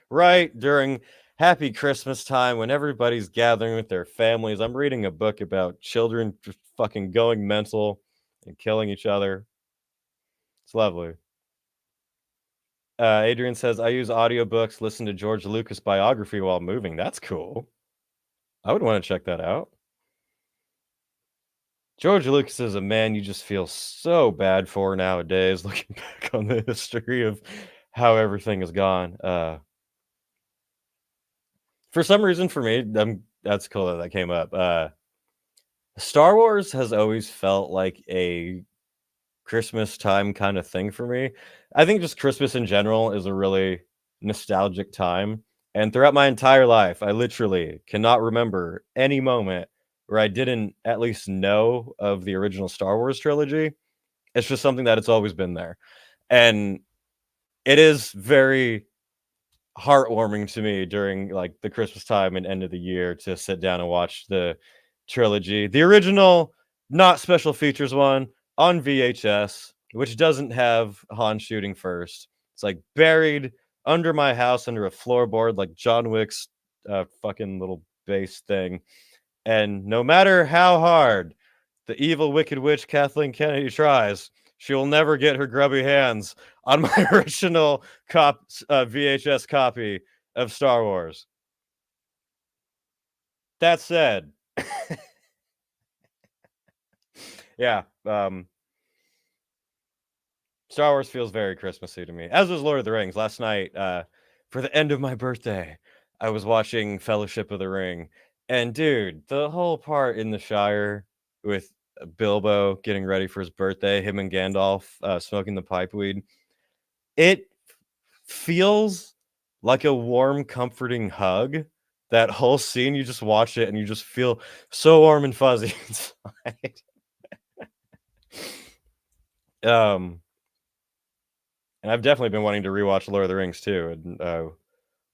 Right during happy Christmas time when everybody's gathering with their families. I'm reading a book about children just fucking going mental and killing each other. It's lovely. Adrian says, I use audiobooks, listen to George Lucas biography while moving. That's cool. I would want to check that out. George Lucas is a man you just feel so bad for nowadays, looking back on the history of how everything has gone. For some reason, for me, that's cool that came up. Star Wars has always felt like a Christmas time kind of thing for me. I think just Christmas in general is a really nostalgic time. And throughout my entire life, I literally cannot remember any moment where I didn't at least know of the original Star Wars trilogy. It's just something that it's always been there. And it is very heartwarming to me during like the Christmas time and end of the year to sit down and watch the trilogy. The original, not special features one on VHS, which doesn't have Han shooting first. It's like buried under my house under a floorboard, like John Wick's fucking little base thing. And no matter how hard the evil wicked witch Kathleen Kennedy tries, she will never get her grubby hands on my original VHS copy of Star Wars. That said, yeah, Star Wars feels very Christmassy to me, as does Lord of the Rings. Last night, for the end of my birthday, I was watching Fellowship of the Ring, and dude, the whole part in the Shire with Bilbo getting ready for his birthday, him and Gandalf smoking the pipe weed. it feels like a warm, comforting hug. That whole scene, you just watch it and you just feel so warm and fuzzy inside. And I've definitely been wanting to rewatch Lord of the Rings too, and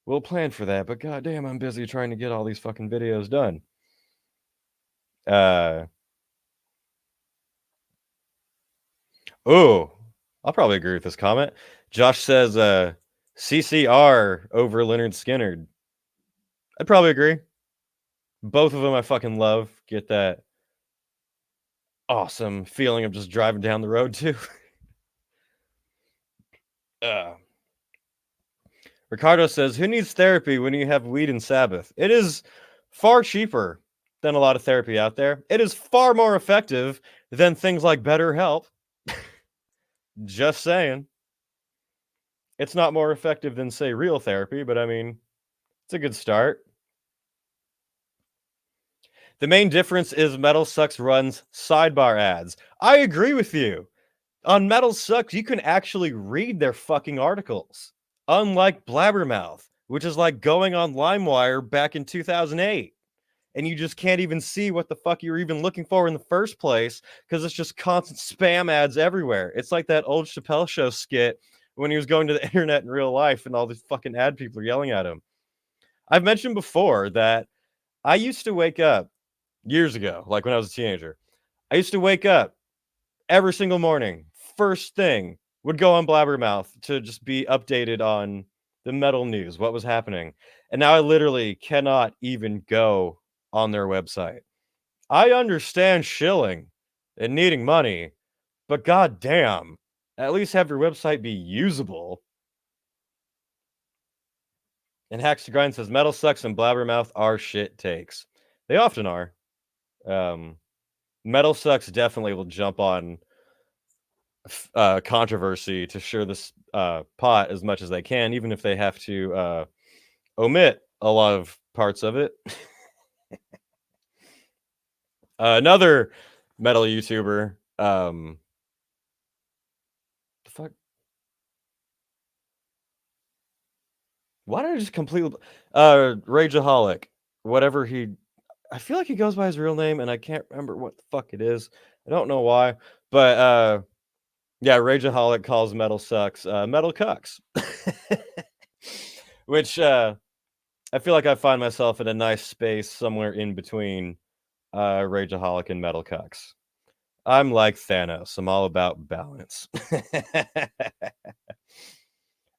we'll plan for that. But goddamn, I'm busy trying to get all these fucking videos done. Oh, I'll probably agree with this comment. Josh says, CCR over Leonard Skinner. I'd probably agree. Both of them I fucking love. Get that awesome feeling of just driving down the road too. Ricardo says, who needs therapy when you have weed and Sabbath? It is far cheaper than a lot of therapy out there. It is far more effective than things like BetterHelp. Just saying. It's not more effective than, say, real therapy, but I mean, it's a good start. The main difference is Metal Sucks runs sidebar ads. I agree with you. On Metal Sucks, you can actually read their fucking articles. Unlike Blabbermouth, which is like going on LimeWire back in 2008. And you just can't even see what the fuck you're even looking for in the first place because it's just constant spam ads everywhere. It's like that old Chappelle Show skit when he was going to the internet in real life and all these fucking ad people are yelling at him. I've mentioned before that I used to wake up years ago, like when I was a teenager. I used to wake up every single morning, first thing, would go on Blabbermouth to just be updated on the metal news, what was happening. And now I literally cannot even go on their website. I understand shilling and needing money, but goddamn, at least have your website be usable. And Hacks to Grind says Metal Sucks and Blabbermouth are shit takes. They often are. Metal Sucks definitely will jump on controversy to sure this pot as much as they can, even if they have to omit a lot of parts of it. Another metal YouTuber, the fuck? Why did I just completely Rageaholic, whatever he, I feel like he goes by his real name and I can't remember what the fuck it is. I don't know why, but yeah, Rageaholic calls Metal Sucks Metal Cucks. Which I feel like I find myself in a nice space somewhere in between Rageaholic and Metal Cucks. I'm like Thanos. I'm all about balance.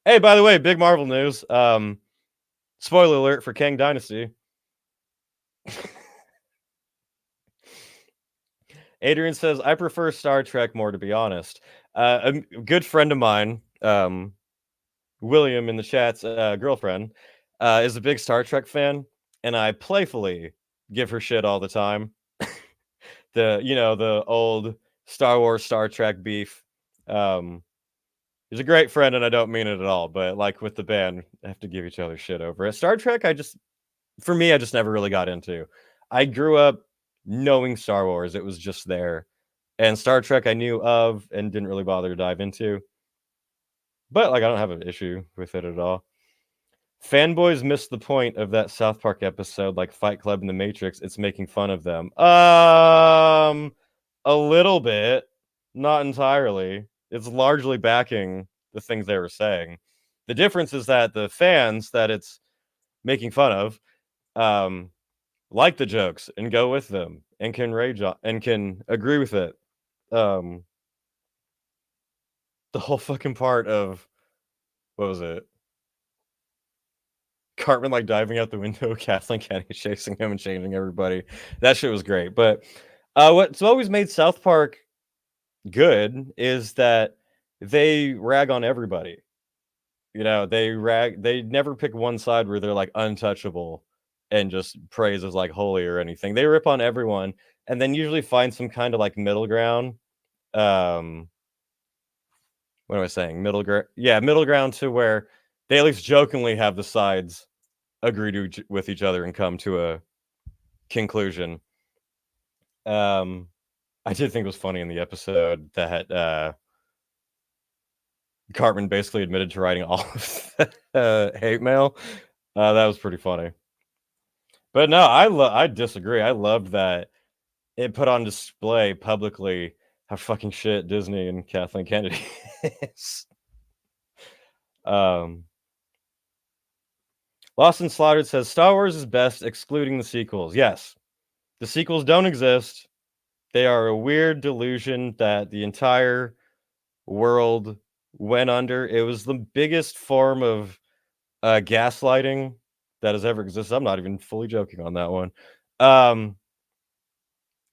Hey, by the way, big Marvel news. Spoiler alert for Kang Dynasty. Adrian says, I prefer Star Trek more, to be honest. A good friend of mine, William in the chat's girlfriend, is a big Star Trek fan, and I playfully give her shit all the time. The old Star Wars, Star Trek beef. He's a great friend, and I don't mean it at all, but like with the band, I have to give each other shit over it. Star Trek, I just never really got into. I grew up knowing Star Wars. It was just there. And Star Trek I knew of and didn't really bother to dive into. But like I don't have an issue with it at all. Fanboys missed the point of that South Park episode, like Fight Club and The Matrix. It's making fun of them. A little bit, not entirely. It's largely backing the things they were saying. The difference is that the fans that it's making fun of, like the jokes and go with them and can rage on and can agree with it. The whole fucking part of what was it? Cartman like diving out the window, Kathleen Kennedy chasing him and changing everybody. That shit was great. But what's always made South Park good is that they rag on everybody. They never pick one side where they're like untouchable and just praise as like holy or anything. They rip on everyone and then usually find some kind of like middle ground. What am I saying? Middle ground to where they at least jokingly have the sides agree with each other and come to a conclusion. I did think it was funny in the episode that Cartman basically admitted to writing all of the hate mail. That was pretty funny. But no, I disagree. I loved that it put on display publicly how fucking shit Disney and Kathleen Kennedy is. Lost and Slaughtered says Star Wars is best excluding the sequels. Yes, the sequels don't exist. They are a weird delusion that the entire world went under. It was the biggest form of gaslighting that has ever existed. I'm not even fully joking on that one.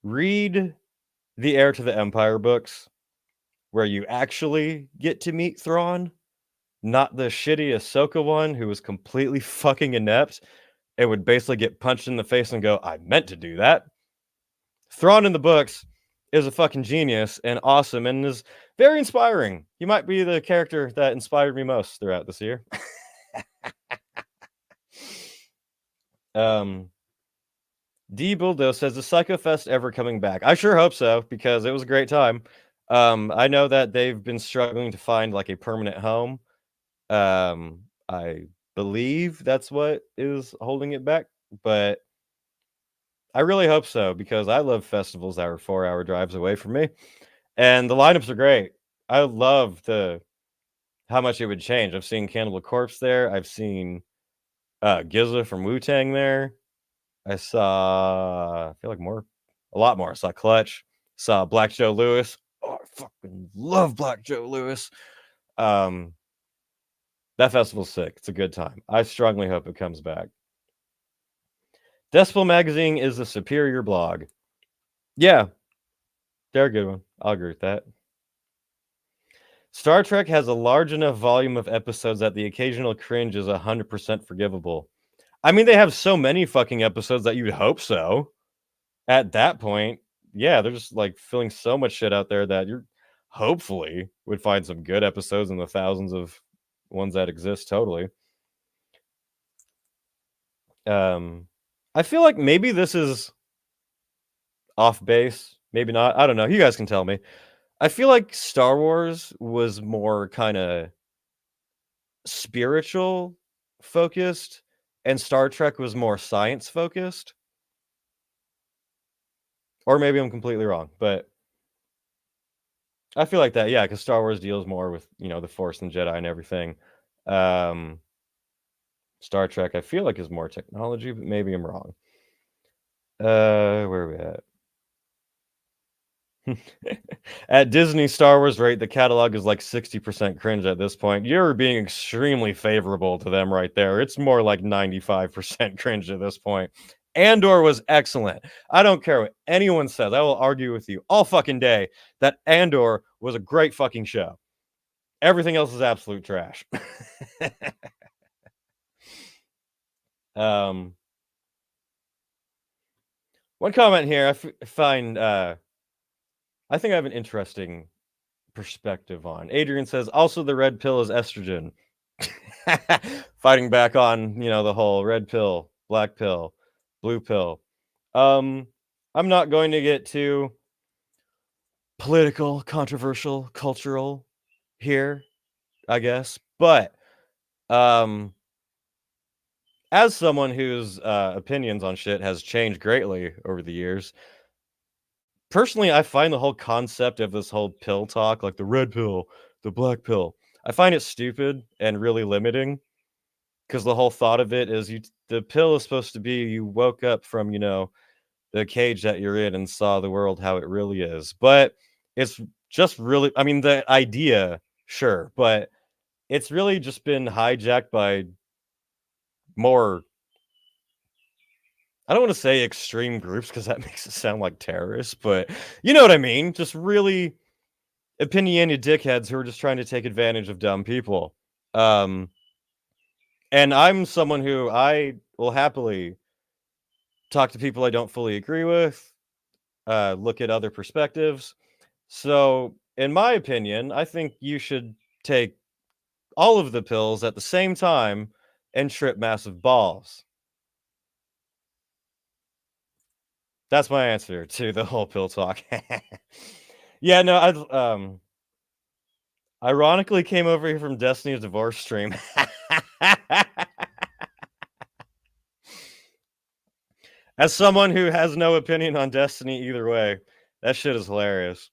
Read the Heir to the Empire books, where you actually get to meet Thrawn, not the shitty Ahsoka one who was completely fucking inept and would basically get punched in the face and go, I meant to do that. Thrawn in the books is a fucking genius and awesome and is very inspiring. He might be the character that inspired me most throughout this year. D Bulldo says, "Is Psychofest ever coming back?" I sure hope so, because it was a great time. I know that they've been struggling to find like a permanent home. I believe that's what is holding it back, but I really hope so, because I love festivals that are 4-hour drives away from me, and the lineups are great. I love how much it would change. I've seen Cannibal Corpse there. I've seen Giza from Wu Tang there. I saw, I feel like a lot more. I saw Clutch, saw Black Joe Lewis. Oh, I fucking love Black Joe Lewis. That festival's sick. It's a good time. I strongly hope it comes back. Decibel Magazine is a superior blog. Yeah, they're a good one. I'll agree with that. Star Trek has a large enough volume of episodes that the occasional cringe is 100% forgivable. I mean, they have so many fucking episodes that you'd hope so. At that point, yeah, they're just like filling so much shit out there that you're hopefully would find some good episodes in the thousands of ones that exist. Totally. I feel like maybe this is off base, maybe not. I don't know. You guys can tell me. I feel like Star Wars was more kind of spiritual focused and Star Trek was more science focused. Or maybe I'm completely wrong, but I feel like that, yeah, because Star Wars deals more with, the Force and Jedi and everything. Star Trek, I feel like, is more technology, but maybe I'm wrong. Where are we at? At Disney Star Wars rate, the catalog is like 60% cringe at this point. You're being extremely favorable to them right there. It's more like 95% cringe at this point. Andor was excellent. I don't care what anyone says. I will argue with you all fucking day that Andor was a great fucking show. Everything else is absolute trash. One comment here I find I think I have an interesting perspective on. Adrian says, also the red pill is estrogen. Fighting back on, the whole red pill, black pill, blue pill. I'm not going to get too political, controversial, cultural here, I guess. But as someone whose opinions on shit has changed greatly over the years, personally, I find the whole concept of this whole pill talk, like the red pill, the black pill, I find it stupid and really limiting, because the whole thought of it is the pill is supposed to be you woke up from, the cage that you're in and saw the world how it really is. But it's just really, I mean, the idea, sure, but it's really just been hijacked by more, I don't want to say extreme groups because that makes it sound like terrorists, but you know what I mean? Just really opinionated dickheads who are just trying to take advantage of dumb people. And I'm someone who I will happily talk to people I don't fully agree with, look at other perspectives. So, in my opinion, I think you should take all of the pills at the same time and trip massive balls. That's my answer to the whole pill talk. Yeah, no, Ironically, came over here from Destiny's divorce stream. As someone who has no opinion on Destiny either way, that shit is hilarious.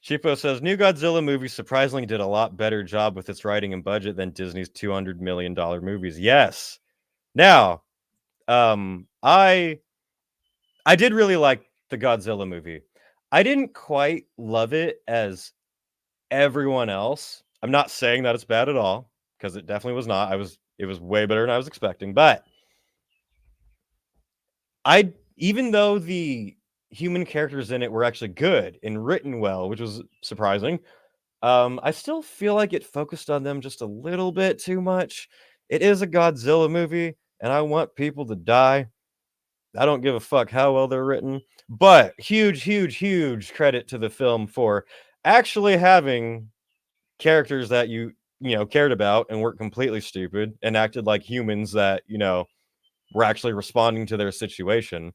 Cheapo says, new Godzilla movie surprisingly did a lot better job with its writing and budget than Disney's $200 million movies. Yes. Now, I did really like the Godzilla movie. I didn't quite love it as everyone else. I'm not saying that it's bad at all, because it definitely was not. It was way better than I was expecting. But even though the human characters in it were actually good and written well, which was surprising, I still feel like it focused on them just a little bit too much. It is a Godzilla movie, and I want people to die. I don't give a fuck how well they're written, but huge credit to the film for actually having characters that you cared about and weren't completely stupid and acted like humans that were actually responding to their situation.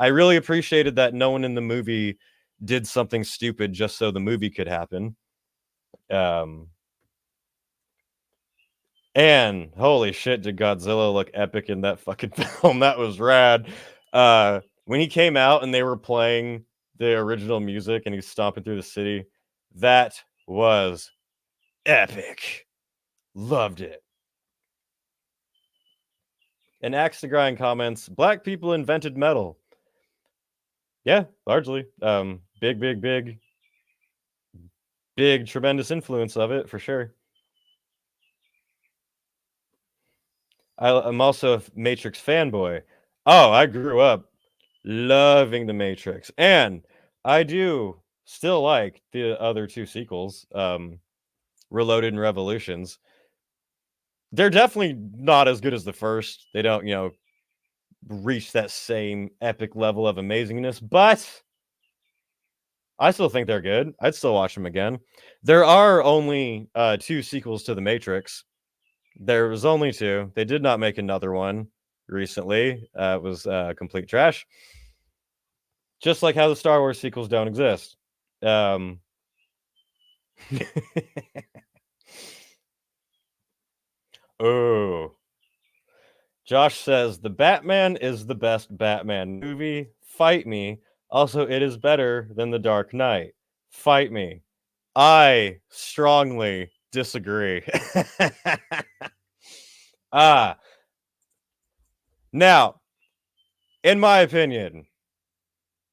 I really appreciated that no one in the movie did something stupid just so the movie could happen. And holy shit, did Godzilla look epic in that fucking film? That was rad. When he came out and they were playing the original music and he's stomping through the city, that was epic. Loved it. And Axe to Grind comments, black people invented metal. Yeah, largely. Big, tremendous influence of it, for sure. I'm also a Matrix fanboy. Oh, I grew up loving the Matrix. And I do still like the other two sequels, Reloaded and Revolutions. They're definitely not as good as the first. They don't, reach that same epic level of amazingness, but I still think they're good. I'd still watch them again. There are only 2 sequels to The Matrix. There was only 2. They did not make another one recently. It was complete trash. Just like how the Star Wars sequels don't exist. Oh. Josh says, the Batman is the best Batman movie. Fight me. Also, it is better than The Dark Knight. Fight me. I strongly disagree. Now, in my opinion,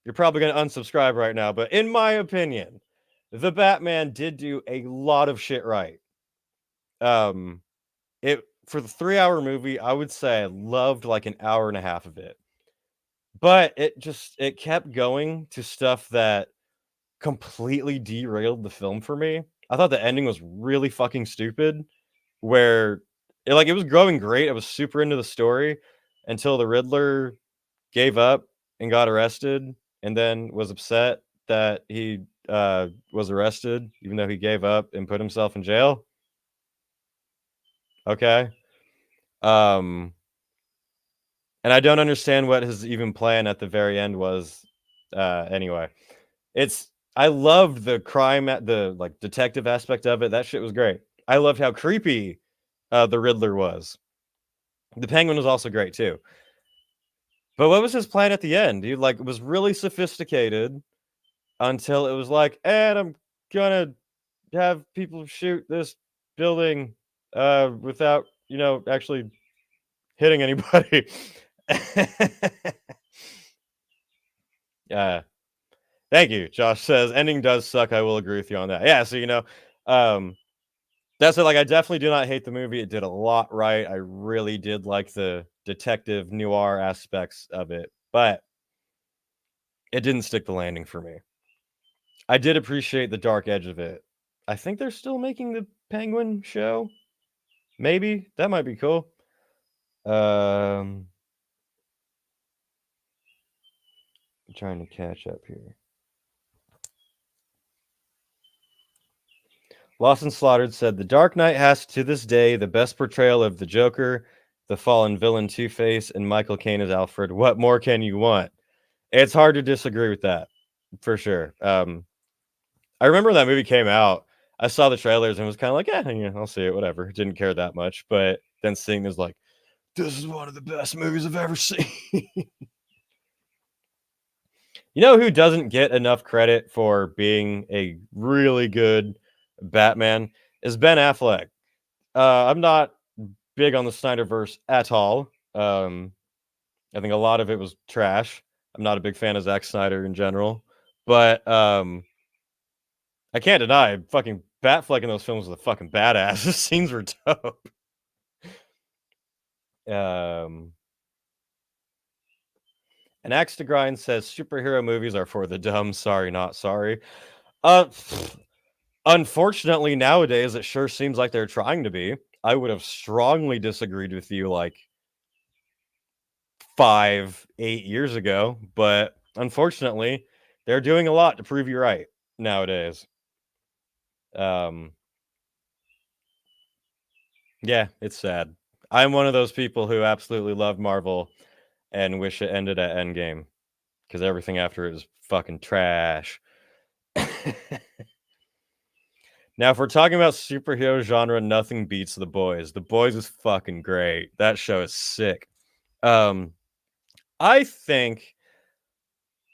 you're probably going to unsubscribe right now, but in my opinion, the Batman did do a lot of shit right. It for the 3-hour movie, I would say I loved like an hour and a half of it. But it kept going to stuff that completely derailed the film for me. I thought the ending was really fucking stupid, where it was going great. I was super into the story until the Riddler gave up and got arrested, and then was upset that he was arrested, even though he gave up and put himself in jail. Okay. And I don't understand what his even plan at the very end was. Anyway, I loved the crime at the detective aspect of it. That shit was great. I loved how creepy the Riddler was. The Penguin was also great too. But what was his plan at the end? He was really sophisticated until it was like, and I'm gonna have people shoot this building without actually hitting anybody. Yeah. Thank you. Josh says ending does suck. I will agree with you on that. Yeah, so that's it. I definitely do not hate the movie. It did a lot right. I really did like the detective noir aspects of it, but it didn't stick the landing for me. I did appreciate the dark edge of it. I think they're still making the Penguin show. Maybe that might be cool. I'm trying to catch up here. Lost and Slaughtered said, The Dark Knight has to this day the best portrayal of the Joker, the fallen villain Two-Face, and Michael Caine as Alfred. What more can you want? It's hard to disagree with that, for sure. I remember when that movie came out, I saw the trailers and was kind of like, yeah, I'll see it, whatever. Didn't care that much, but then seeing this, like, this is one of the best movies I've ever seen. You know who doesn't get enough credit for being a really good Batman is Ben Affleck. I'm not big on the Snyderverse at all. I think a lot of it was trash. I'm not a big fan of Zack Snyder in general, but I can't deny fucking Batfleck in those films was a fucking badass. The scenes were dope. Um, An Axe to Grind says superhero movies are for the dumb. Sorry, not sorry. Uh, Unfortunately, nowadays it sure seems like they're trying to be. I would have strongly disagreed with you like 5, 8 years ago, but unfortunately, they're doing a lot to prove you right nowadays. Um, yeah, it's sad. I'm one of those people who absolutely love Marvel and wish it ended at Endgame because everything after it is fucking trash. Now, if we're talking about superhero genre, nothing beats The Boys. The Boys is fucking great. That show is sick. Um, I think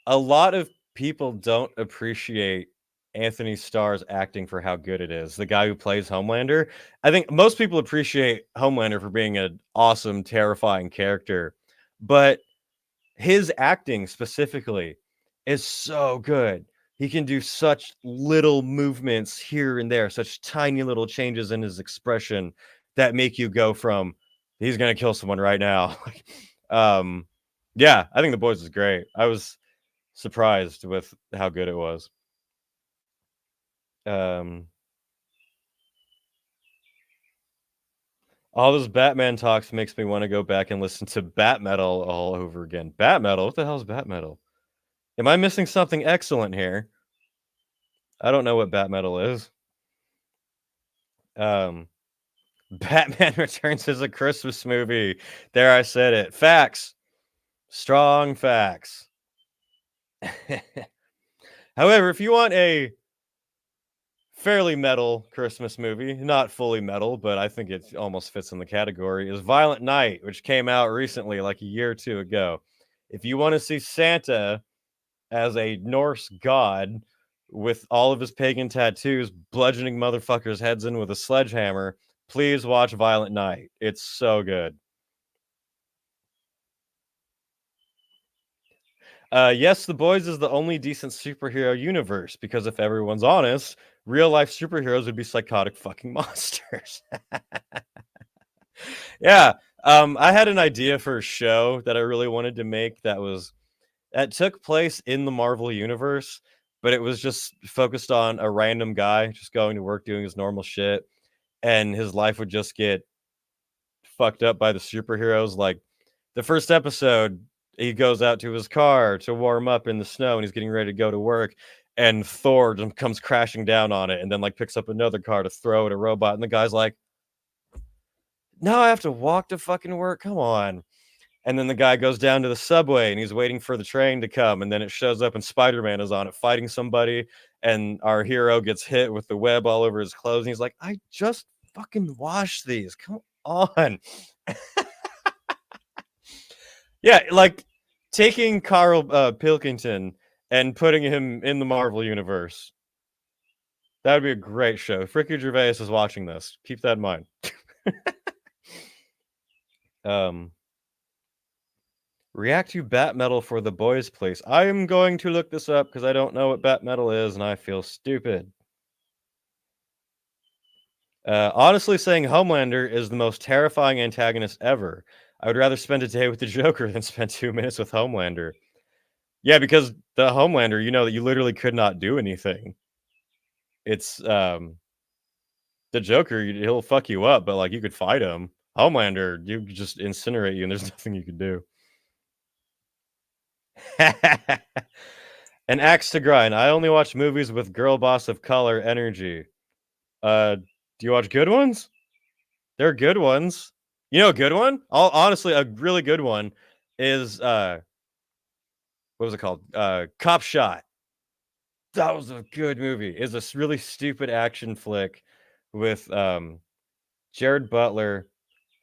a lot of people don't appreciate Anthony Starr's acting for how good it is. The guy who plays Homelander. I think most people appreciate Homelander for being an awesome, terrifying character, but his acting specifically is so good. He can do such little movements here and there, such tiny little changes in his expression that make you go from he's gonna kill someone right now. um, yeah, I think The Boys is great. I was surprised with how good it was. Um, all this Batman talks makes me want to go back and listen to Bat Metal all over again. Bat Metal? What the hell is Bat Metal? Am I missing something excellent here? I don't know what Bat Metal is. Um, Batman Returns is a Christmas movie. There, I said it. Facts. Strong facts. However, if you want a fairly metal Christmas movie, not fully metal, but I think it almost fits in the category, is Violent Night, which came out recently, like a year or two ago. If you want to see Santa as a Norse god with all of his pagan tattoos, bludgeoning motherfuckers' heads in with a sledgehammer, please watch Violent Night. It's so good. Yes, The Boys is the only decent superhero universe because if everyone's honest, real life superheroes would be psychotic fucking monsters. Yeah, I had an idea for a show that I really wanted to make that took place in the Marvel universe, but it was just focused on a random guy just going to work doing his normal shit, and his life would just get fucked up by the superheroes. Like the first episode, he goes out to his car to warm up in the snow, and he's getting ready to go to work, and Thor comes crashing down on it, and then like picks up another car to throw at a robot, and the guy's like, "No, I have to walk to fucking work. Come on." And then the guy goes down to the subway and he's waiting for the train to come. And then it shows up and Spider-Man is on it fighting somebody. And our hero gets hit with the web all over his clothes. And he's like, I just fucking washed these. Come on. Yeah, like taking Carl Pilkington and putting him in the Marvel universe. That would be a great show. If Ricky Gervais is watching this, keep that in mind. React to Bat Metal for The Boys, please. I am going to look this up because I don't know what Bat Metal is and I feel stupid. Honestly, saying Homelander is the most terrifying antagonist ever. I would rather spend a day with the Joker than spend 2 minutes with Homelander. Yeah, because the Homelander, you know that you literally could not do anything. It's the Joker, he'll fuck you up, but like you could fight him. Homelander, you could just incinerate you and there's nothing you could do. An axe to grind. I only watch movies with girl boss of color energy. Do you watch good ones? There are good ones. You know a good one? Honestly, a really good one is what was it called? Cop Shot. That was a good movie. It's a really stupid action flick with Jared Butler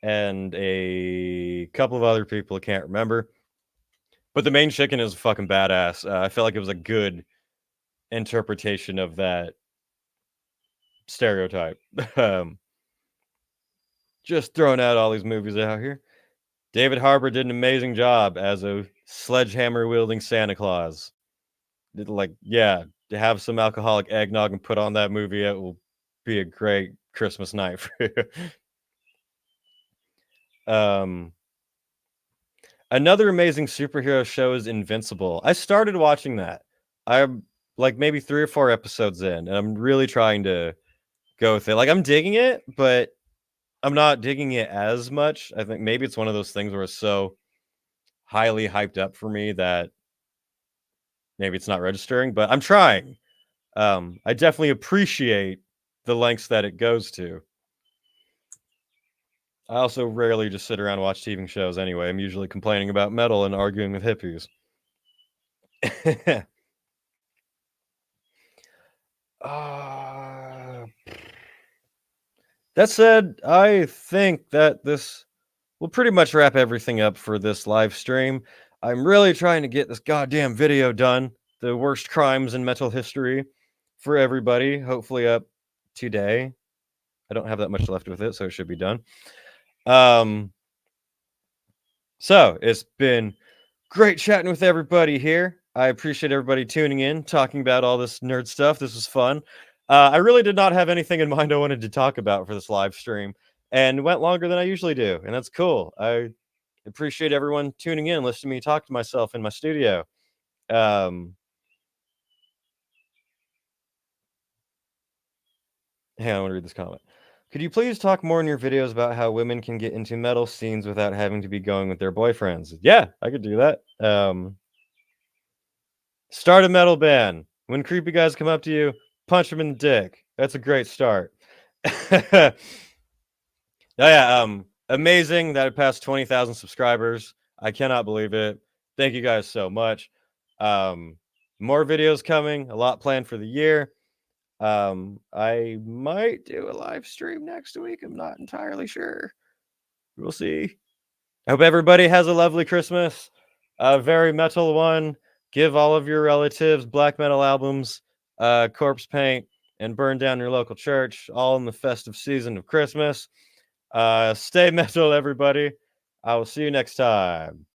and a couple of other people I can't remember. But the main chicken is fucking badass. I feel like it was a good interpretation of that stereotype. Just throwing out all these movies out here. David Harbour did an amazing job as a sledgehammer wielding Santa Claus. Like, yeah, to have some alcoholic eggnog and put on that movie, it will be a great Christmas night for you. Another amazing superhero show is Invincible. I started watching that. I'm like maybe 3 or 4 episodes in, and I'm really trying to go with it. Like, I'm digging it, but I'm not digging it as much. I think maybe it's one of those things where it's so highly hyped up for me that maybe it's not registering, but I'm trying. I definitely appreciate the lengths that it goes to. I also rarely just sit around and watch TV shows anyway. I'm usually complaining about metal and arguing with hippies. uh, that said, I think that this will pretty much wrap everything up for this live stream. I'm really trying to get this goddamn video done. The worst crimes in metal history for everybody. Hopefully up today. I don't have that much left with it, so it should be done. So it's been great chatting with everybody here. I appreciate everybody tuning in, talking about all this nerd stuff. This was fun. I really did not have anything in mind I wanted to talk about for this live stream, and went longer than I usually do, and that's cool. I appreciate everyone tuning in, listening to me talk to myself in my studio. Hey, I want to read this comment. Could you please talk more in your videos about how women can get into metal scenes without having to be going with their boyfriends? Yeah, I could do that. Start a metal band. When creepy guys come up to you, punch them in the dick. That's a great start. Oh yeah, amazing that it passed 20,000 subscribers. I cannot believe it. Thank you guys so much. More videos coming, a lot planned for the year. I might do a live stream next week. I'm not entirely sure. We'll see. I hope everybody has a lovely Christmas. A very metal one. Give all of your relatives black metal albums, corpse paint, and burn down your local church, all in the festive season of Christmas. Stay metal, everybody. I will see you next time.